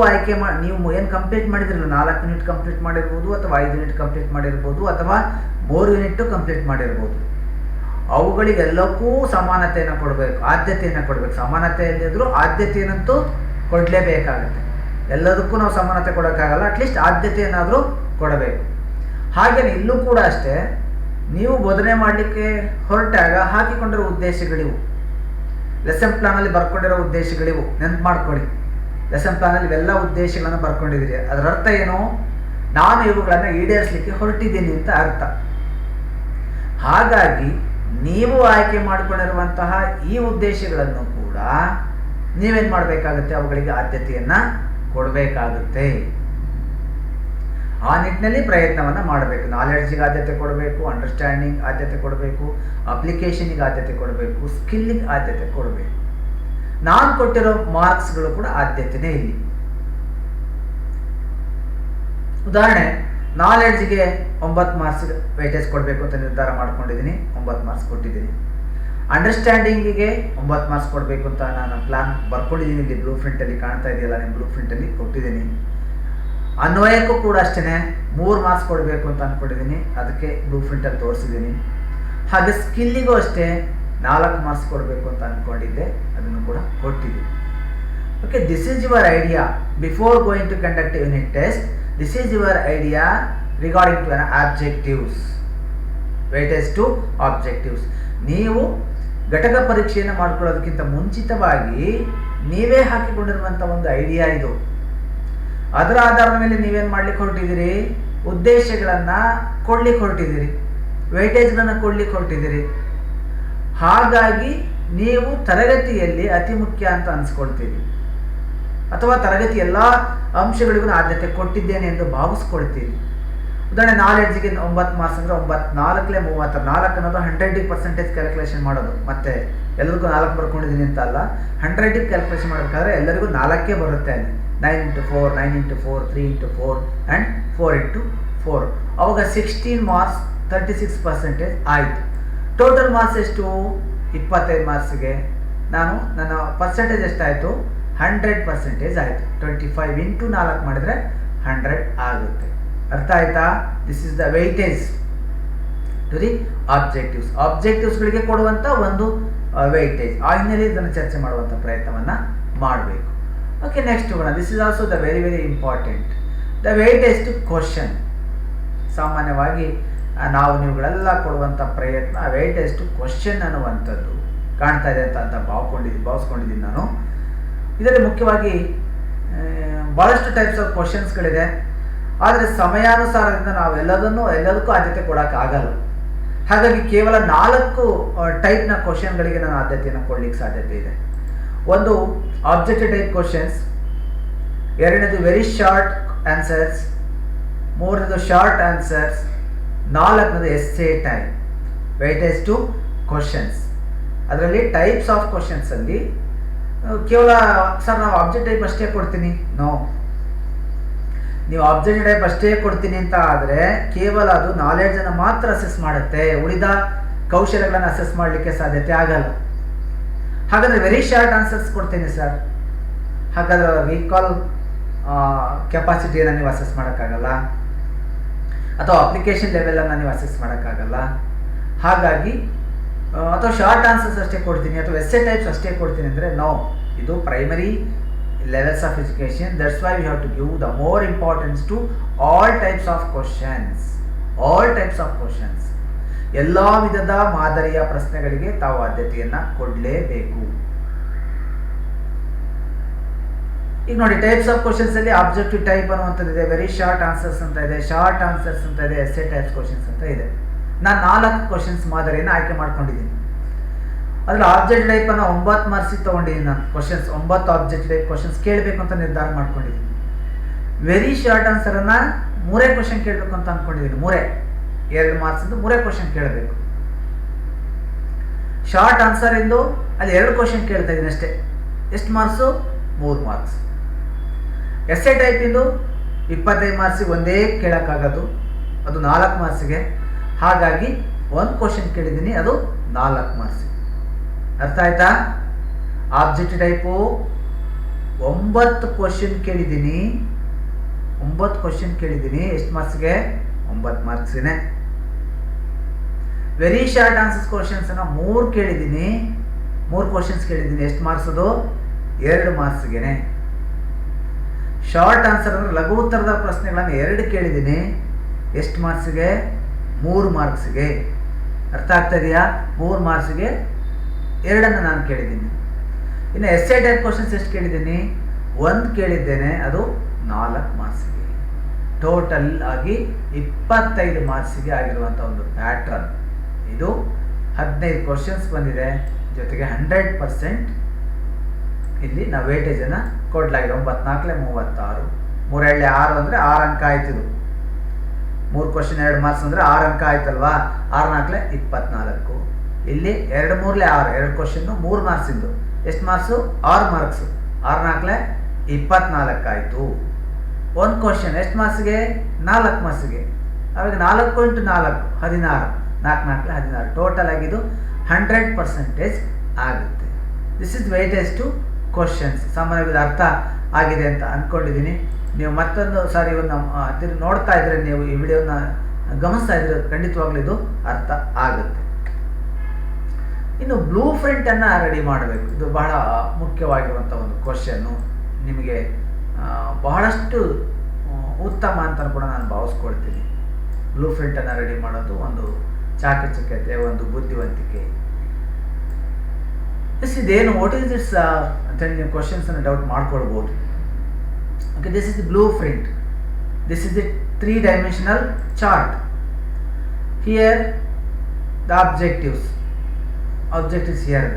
ನೀವು ಏನು ಕಂಪ್ಲೀಟ್ ಮಾಡಿದ್ರಲ್ಲ, 4 ಯೂನಿಟ್ ಕಂಪ್ಲೀಟ್ ಮಾಡಿರ್ಬೋದು, ಅಥವಾ 5 ಯೂನಿಟ್ ಕಂಪ್ಲೀಟ್ ಮಾಡಿರ್ಬೋದು, ಅಥವಾ 3 ಯೂನಿಟ್ ಕಂಪ್ಲೀಟ್ ಮಾಡಿರ್ಬೋದು. ಅವುಗಳಿಗೆಲ್ಲಕ್ಕೂ ಸಮಾನತೆಯನ್ನು ಕೊಡಬೇಕು, ಆದ್ಯತೆಯನ್ನು ಕೊಡಬೇಕು. ಸಮಾನತೆ ಇಲ್ಲದಿದ್ರೂ ಆದ್ಯತೆಯನ್ನಂತೂ ಕೊಡಲೇಬೇಕಾಗುತ್ತೆ. ಎಲ್ಲದಕ್ಕೂ ನಾವು ಸಮಾನತೆ ಕೊಡೋಕ್ಕಾಗಲ್ಲ, ಅಟ್ಲೀಸ್ಟ್ ಆದ್ಯತೆಯನ್ನಾದರೂ ಕೊಡಬೇಕು. ಹಾಗೆಯೇ ಇಲ್ಲೂ ಕೂಡ ಅಷ್ಟೇ, ನೀವು ಬೋಧನೆ ಮಾಡಲಿಕ್ಕೆ ಹೊರಟಾಗ ಹಾಕಿಕೊಂಡಿರೋ ಉದ್ದೇಶಗಳಿವು, ಲೆಸನ್ ಪ್ಲಾನಲ್ಲಿ ಬರ್ಕೊಂಡಿರೋ ಉದ್ದೇಶಗಳಿವು. ನೆನಪು ಮಾಡ್ಕೊಳ್ಳಿ, ಲೆಸನ್ ಪ್ಲಾನಲ್ಲಿ ಇವೆಲ್ಲ ಉದ್ದೇಶಗಳನ್ನು ಬರ್ಕೊಂಡಿದ್ದೀರಿ. ಅದರ ಅರ್ಥ ಏನು? ನಾನು ಇವುಗಳನ್ನು ಈಡೇರಿಸಲಿಕ್ಕೆ ಹೊರಟಿದ್ದೀನಿ ಅಂತ ಅರ್ಥ. ಹಾಗಾಗಿ ನೀವು ಆಯ್ಕೆ ಮಾಡಿಕೊಂಡಿರುವಂತಹ ಈ ಉದ್ದೇಶಗಳನ್ನು ಕೂಡ ನೀವೇನು ಮಾಡಬೇಕಾಗುತ್ತೆ? ಅವುಗಳಿಗೆ ಆದ್ಯತೆಯನ್ನು ಕೊಡಬೇಕಾಗುತ್ತೆ. ಆ ನಿಟ್ಟಿನಲ್ಲಿ ಪ್ರಯತ್ನವನ್ನು ಮಾಡಬೇಕು. ನಾಲೆಡ್ಜಿಗೆ ಆದ್ಯತೆ ಕೊಡಬೇಕು, ಅಂಡರ್ಸ್ಟ್ಯಾಂಡಿಂಗ್ ಆದ್ಯತೆ ಕೊಡಬೇಕು, ಅಪ್ಲಿಕೇಶನ್ಗೆ ಆದ್ಯತೆ ಕೊಡಬೇಕು, ಸ್ಕಿಲ್ಲಿಗೆ ಆದ್ಯತೆ ಕೊಡಬೇಕು. ನಾನು ಕೊಟ್ಟಿರೋ ಮಾರ್ಕ್ಸ್ಗಳು ಕೂಡ ಆದ್ಯತೆನೇ ಇಲ್ಲಿ. ಉದಾಹರಣೆ, ನಾಲೆಡ್ಜ್ಗೆ 9 ಮಾರ್ಕ್ಸ್ ವೇಟೇಜ್ ಕೊಡಬೇಕು ಅಂತ ನಿರ್ಧಾರ ಮಾಡ್ಕೊಂಡಿದ್ದೀನಿ, 9 ಮಾರ್ಕ್ಸ್ ಕೊಟ್ಟಿದ್ದೀನಿ. ಅಂಡರ್ಸ್ಟ್ಯಾಂಡಿಂಗಿಗೆ 9 ಮಾರ್ಕ್ಸ್ ಕೊಡಬೇಕು ಅಂತ ನಾನು ಪ್ಲಾನ್ ಬರ್ಕೊಂಡಿದ್ದೀನಿ. ಇಲ್ಲಿ ಬ್ಲೂ ಪ್ರಿಂಟಲ್ಲಿ ಕಾಣ್ತಾ ಇದೆಯಲ್ಲ, ನಿಮ್ಮ ಬ್ಲೂ ಪ್ರಿಂಟಲ್ಲಿ ಕೊಟ್ಟಿದ್ದೀನಿ. ಅನ್ವಯಕ್ಕೂ ಕೂಡ ಅಷ್ಟೇ 3 ಮಾರ್ಕ್ಸ್ ಕೊಡಬೇಕು ಅಂತ ಅಂದ್ಕೊಂಡಿದ್ದೀನಿ, ಅದಕ್ಕೆ ಬ್ಲೂ ಪ್ರಿಂಟಲ್ಲಿ ತೋರಿಸಿದ್ದೀನಿ. ಹಾಗೆ ಸ್ಕಿಲ್ಲಿಗೂ ಅಷ್ಟೇ 4 ಮಾರ್ಕ್ಸ್ ಕೊಡಬೇಕು ಅಂತ ಅಂದ್ಕೊಂಡಿದ್ದೆ, ಅದನ್ನು ಕೂಡ ಕೊಟ್ಟಿದ್ದೀನಿ. Okay, this is your idea before going to conduct unit test. This is your idea regarding to objectives, weightage to objectives. ನೀವು ಘಟಕ ಪರೀಕ್ಷೆಯನ್ನು ಮಾಡ್ಕೊಳ್ಳೋದಕ್ಕಿಂತ ಮುಂಚಿತವಾಗಿ ನೀವೇ ಹಾಕಿಕೊಂಡಿರುವಂಥ ಒಂದು ಐಡಿಯಾ ಇದು. ಅದರ ಆಧಾರದ ಮೇಲೆ ನೀವೇನು ಮಾಡ್ಲಿಕ್ಕೆ ಹೊರಟಿದ್ದೀರಿ, ಉದ್ದೇಶಗಳನ್ನು ಕೊಡ್ಲಿಕ್ಕೆ ಹೊರಟಿದ್ದೀರಿ, ವೆಯ್ಟೇಜ್ಗಳನ್ನು ಕೊಡ್ಲಿಕ್ಕೆ ಹೊರಟಿದ್ದೀರಿ. ಹಾಗಾಗಿ ನೀವು ತರಗತಿಯಲ್ಲಿ ಅತಿ ಮುಖ್ಯ ಅಂತ ಅನಿಸ್ಕೊಳ್ತೀರಿ, ಅಥವಾ ತರಗತಿ ಎಲ್ಲ ಅಂಶಗಳಿಗೂ ಆದ್ಯತೆ ಕೊಟ್ಟಿದ್ದೇನೆ ಎಂದು ಭಾವಿಸ್ಕೊಳ್ತೀರಿ. ಉದಾಹರಣೆ ನಾಲೆಡ್ಜ್ಗೆ 9 ಮಾರ್ಕ್ಸ್ ಅಂದರೆ 9 4 34 ಅನ್ನೋದು 100% ಕ್ಯಾಲ್ಕುಲೇಷನ್ ಮಾಡೋದು. ಮತ್ತೆ ಎಲ್ಲರಿಗೂ 4 ಬರ್ಕೊಂಡಿದ್ದೀನಿ ಅಂತ ಅಲ್ಲ, 100 ಕ್ಯಾಲ್ಕುಲೇಷನ್ ಮಾಡಬೇಕಾದ್ರೆ ಎಲ್ಲರಿಗೂ 4 ಬರುತ್ತೆ ಅಲ್ಲಿ. 9 into 4, 9 into 4, 3 into 4 and 4 into 4. ಅವಾಗ 16 ಮಾರ್ಕ್ಸ್ 36% ಆಯಿತು. ಟೋಟಲ್ ಮಾರ್ಕ್ಸ್ ಎಷ್ಟು? 25 ಮಾರ್ಕ್ಸ್ಗೆ ನಾನು ನನ್ನ ಪರ್ಸೆಂಟೇಜ್ ಎಷ್ಟಾಯಿತು? 100% ಆಯಿತು. 25 into 4 ಮಾಡಿದರೆ 100 ಆಗುತ್ತೆ. ಅರ್ಥ ಆಯ್ತಾ? This is the weightage to the objectives. ಆಬ್ಜೆಕ್ಟಿವ್ಸ್ಗಳಿಗೆ ಕೊಡುವಂಥ ಒಂದು ವೆಯ್ಟೇಜ್. ಆ ಹಿನ್ನೆಲೆಯಲ್ಲಿ ಇದನ್ನು ಚರ್ಚೆ ಮಾಡುವಂಥ ಪ್ರಯತ್ನವನ್ನು ಮಾಡಬೇಕು. ಓಕೆ, ನೆಕ್ಸ್ಟ್ ಹೋಗೋಣ. This is also the very very important. The weightage to question. ಸಾಮಾನ್ಯವಾಗಿ ನಾವು ನೀವುಗಳೆಲ್ಲ ಕೊಡುವಂಥ ಪ್ರಯತ್ನ ವೆಯ್ಟೇಜ್ ಟು ಕ್ವಶನ್ ಅನ್ನುವಂಥದ್ದು ಕಾಣ್ತಾ ಇದೆ ಅಂತ ಭಾವಿಸ್ಕೊಂಡಿದ್ದೀನಿ ನಾನು. ಇದರಲ್ಲಿ ಮುಖ್ಯವಾಗಿ ಭಾಳಷ್ಟು ಟೈಪ್ಸ್ ಆಫ್ ಕ್ವಶನ್ಸ್ಗಳಿದೆ. ಆದರೆ ಸಮಯಾನುಸಾರದಿಂದ ನಾವು ಎಲ್ಲದಕ್ಕೂ ಆದ್ಯತೆ ಕೊಡೋಕ್ಕಾಗಲ್ಲ. ಹಾಗಾಗಿ ಕೇವಲ 4 ಟೈಪ್ನ ಕ್ವಶನ್ಗಳಿಗೆ ನಾನು ಆದ್ಯತೆಯನ್ನು ಕೊಡಲಿಕ್ಕೆ ಸಾಧ್ಯತೆ ಇದೆ. ಒಂದು ಆಬ್ಜೆಕ್ಟಿವ್ ಟೈಪ್ ಕ್ವಶನ್ಸ್, ಎರಡನೇದು ವೆರಿ ಶಾರ್ಟ್ ಆನ್ಸರ್ಸ್, ಮೂರನೇದು ಶಾರ್ಟ್ ಆನ್ಸರ್ಸ್, ನಾಲ್ಕನೇದು essay type. Weightage two questions. ಅದರಲ್ಲಿ ಟೈಪ್ಸ್ ಆಫ್ ಕ್ವಶನ್ಸಲ್ಲಿ ಕೇವಲ ಸರ್ ನಾವು ಆಬ್ಜೆಕ್ಟ್ ಟೈಪ್ ಅಷ್ಟೇ ಕೊಡ್ತೀನಿ, ನೋ. ನೀವು ಆಬ್ಜೆಕ್ಟ್ ಟೈಪ್ ಅಷ್ಟೇ ಕೊಡ್ತೀನಿ ಅಂತ ಆದರೆ ಕೇವಲ ಅದು ನಾಲೆಡ್ಜನ್ನು ಮಾತ್ರ ಅಸೆಸ್ ಮಾಡುತ್ತೆ, ಉಳಿದ ಕೌಶಲ್ಯಗಳನ್ನು ಅಸೆಸ್ ಮಾಡಲಿಕ್ಕೆ ಸಾಧ್ಯತೆ ಆಗಲ್ಲ. ಹಾಗಾದರೆ ವೆರಿ ಶಾರ್ಟ್ ಆನ್ಸರ್ಸ್ ಕೊಡ್ತೀನಿ ಸರ್, ಹಾಗಾದರೆ ರೀಕಾಲ್ ಕೆಪಾಸಿಟಿಯನ್ನು ನೀವು ಅಸೆಸ್ ಮಾಡೋಕ್ಕಾಗಲ್ಲ, ಅಥವಾ ಅಪ್ಲಿಕೇಶನ್ ಲೆವೆಲನ್ನು ನೀವು ಅಸೆಸ್ ಮಾಡೋಕ್ಕಾಗಲ್ಲ. ಹಾಗಾಗಿ ಅಥವಾ ಶಾರ್ಟ್ ಆನ್ಸರ್ಸ್ ಅಷ್ಟೇ ಕೊಡ್ತೀನಿ ಅಥವಾ ಎಸ್ಸೆ ಟೈಪ್ಸ್ ಅಷ್ಟೇ ಕೊಡ್ತೀನಿ ಅಂದರೆ ನೋ, ಇದು primary levels of education. That's why we have to give the more importance to all types of questions. All types of questions. ಎಲ್ಲ ವಿಧದ ಮಾದರಿಯ ಪ್ರಶ್ನೆಗಳಿಗೆ ತಾವು ಆದ್ಯತೆಯನ್ನು ಕೊಡಲೇಬೇಕು. ಈಗ ನೋಡಿ, ಟೈಪ್ಸ್ ಆಫ್ ಕ್ವಶನ್ಸ್ ಅಲ್ಲಿ ಆಬ್ಜೆಕ್ಟಿವ್ ಟೈಪ್ ಅನ್ನುವಂಥದ್ದು ಇದೆ, ವೆರಿ ಶಾರ್ಟ್ ಆನ್ಸರ್ಸ್ ಅಂತ ಇದೆ, ಶಾರ್ಟ್ ಆನ್ಸರ್ಸ್ ಅಂತ ಇದೆ, ಎಸ್ಸೆ ಟೈಪ್ಸ್ ಕ್ವಶನ್ಸ್ ಅಂತ ಇದೆ. ನಾನು 4 ಕ್ವಶನ್ಸ್ ಮಾದರಿಯನ್ನು ಆಯ್ಕೆ ಮಾಡ್ಕೊಂಡಿದ್ದೀನಿ. ಅದ್ರಲ್ಲಿ ಆಬ್ಜೆಕ್ಟ್ ಟೈಪ್ ಅನ್ನು 9 ಮಾರ್ಕ್ಸಿಗೆ ತೊಗೊಂಡಿದ್ದೀನಿ ನಾನು. ಕ್ವಶನ್ಸ್ 9 ಆಬ್ಜೆಕ್ಟ್ ಟೈಪ್ ಕ್ವಶನ್ಸ್ ಕೇಳಬೇಕು ಅಂತ ನಿರ್ಧಾರ ಮಾಡ್ಕೊಂಡಿದ್ದೀನಿ. ವೆರಿ ಶಾರ್ಟ್ ಆನ್ಸರನ್ನು 3 ಕ್ವಶನ್ ಕೇಳಬೇಕು ಅಂತ ಅಂದ್ಕೊಂಡಿದ್ದೀನಿ. 2 ಮಾರ್ಕ್ಸಿಂದು 3 ಕ್ವಶನ್ ಕೇಳಬೇಕು. ಶಾರ್ಟ್ ಆನ್ಸರ್ ಇಂದು ಅಲ್ಲಿ 2 ಕ್ವಶನ್ ಕೇಳ್ತಾ ಇದ್ದೀನಿ ಅಷ್ಟೇ. ಎಷ್ಟು ಮಾರ್ಕ್ಸು? 3 ಮಾರ್ಕ್ಸ್. ಎಸ್ಸೆ ಟೈಪ್ ಇಂದು 25 ಮಾರ್ಕ್ಸಿಗೆ ಒಂದೇ ಕೇಳೋಕ್ಕಾಗೋದು, ಅದು 4 ಮಾರ್ಕ್ಸಿಗೆ. ಹಾಗಾಗಿ 1 ಕ್ವಶನ್ ಕೇಳಿದ್ದೀನಿ, ಅದು 4 ಮಾರ್ಕ್ಸಿಗೆ. ಅರ್ಥ ಆಯ್ತಾ? ಆಬ್ಜೆಕ್ಟ್ ಟೈಪು 9 ಕ್ವಶನ್ ಕೇಳಿದ್ದೀನಿ, 9 ಕ್ವಶನ್ ಕೇಳಿದ್ದೀನಿ. ಎಷ್ಟು ಮಾರ್ಕ್ಸ್ಗೆ? 9 ಮಾರ್ಕ್ಸಿನೇ. ವೆರಿ ಶಾರ್ಟ್ ಆನ್ಸರ್ಸ್ ಕ್ವಶನ್ಸ್ ಅನ್ನ 3 ಕೇಳಿದ್ದೀನಿ, 3 ಕ್ವಶನ್ಸ್ ಕೇಳಿದ್ದೀನಿ. ಎಷ್ಟು ಮಾರ್ಕ್ಸ್ ಅದು? 2 ಮಾರ್ಕ್ಸ್ಗೆನೆ. ಶಾರ್ಟ್ ಆನ್ಸರ್ ಅಂದರೆ ಲಘು ಉತ್ತರದ ಪ್ರಶ್ನೆಗಳನ್ನು 2 ಕೇಳಿದ್ದೀನಿ. ಎಷ್ಟು ಮಾರ್ಕ್ಸ್ಗೆ? 3 ಮಾರ್ಕ್ಸ್ಗೆ. ಅರ್ಥ ಆಗ್ತಾ ಇದೆಯಾ? 3 ಮಾರ್ಕ್ಸ್ಗೆ 2 ನಾನು ಕೇಳಿದ್ದೀನಿ. ಇನ್ನು ಎಸ್ಸೆ ಟೈಪ್ ಕ್ವಶನ್ಸ್ ಎಷ್ಟು ಕೇಳಿದ್ದೀನಿ? 1 ಕೇಳಿದ್ದೇನೆ, ಅದು 4 ಮಾರ್ಕ್ಸಿಗೆ. ಟೋಟಲ್ ಆಗಿ 25 ಮಾರ್ಕ್ಸಿಗೆ ಆಗಿರುವಂಥ ಒಂದು ಪ್ಯಾಟ್ರನ್ ಇದು. 15 ಕ್ವಶನ್ಸ್ ಬಂದಿದೆ, ಜೊತೆಗೆ 100% ಇಲ್ಲಿ ನಾವು ವೇಟೇಜನ್ನು ಕೊಡಲಾಗಿದೆ. 9 4 36, 3 2 6 ಅಂದರೆ 6 ಅಂಕ ಆಯ್ತು. ಇದು 3 ಕ್ವಶನ್ 2 ಮಾರ್ಕ್ಸ್ ಅಂದರೆ 6 ಅಂಕ ಆಯ್ತಲ್ವಾ? 6 4 24. ಇಲ್ಲಿ 2 3 6, 2 ಕ್ವಶನ್ನು 3 ಮಾರ್ಕ್ಸಿಂದು. ಎಷ್ಟು ಮಾರ್ಕ್ಸು? 6 ಮಾರ್ಕ್ಸು. 6 4 24 ಆಯಿತು. 1 ಕ್ವಶನ್ ಎಷ್ಟು ಮಾರ್ಕ್ಸ್ಗೆ? 4 ಮಾರ್ಕ್ಸ್ಗೆ. ಅವಾಗ 4 × 4 16, 4 4 16. ಟೋಟಲ್ ಆಗಿದ್ದು 100% ಆಗುತ್ತೆ. This is weightage two questions. ಸಾಮಾನ್ಯವಾಗಿ ಅರ್ಥ ಆಗಿದೆ ಅಂತ ಅಂದ್ಕೊಂಡಿದ್ದೀನಿ. ನೀವು ಮತ್ತೊಂದು ಸಾರಿ ಇವನ್ನ ನೋಡ್ತಾ ಇದ್ರೆ, ನೀವು ಈ ವಿಡಿಯೋನ ಗಮನಿಸ್ತಾ ಇದ್ರೆ ಖಂಡಿತವಾಗ್ಲೂ ಇದು ಅರ್ಥ ಆಗುತ್ತೆ. ಇನ್ನು ಬ್ಲೂ ಪ್ರಿಂಟನ್ನು ರೆಡಿ ಮಾಡಬೇಕು. ಇದು ಬಹಳ ಮುಖ್ಯವಾಗಿರುವಂಥ ಒಂದು ಕ್ವಶನ್ನು. ನಿಮಗೆ ಬಹಳಷ್ಟು ಉತ್ತಮ ಅಂತ ಕೂಡ ನಾನು ಭಾವಿಸ್ಕೊಳ್ತೀನಿ. ಬ್ಲೂ ಪ್ರಿಂಟನ್ನು ರೆಡಿ ಮಾಡೋದು ಒಂದು ಚಾಕಚಕ್ಯತೆ, ಒಂದು ಬುದ್ಧಿವಂತಿಕೆ. ಎಸ್ ಇದೇನು ವಾಟ್ ಈಸ್ ದಿಟ್ಸ್ ಅಂತೇಳಿ ನೀವು ಕ್ವಶನ್ಸನ್ನು ಡೌಟ್ ಮಾಡ್ಕೊಳ್ಬೋದು. Okay, this is the blue print, this is the 3-dimensional chart. Here the objectives here,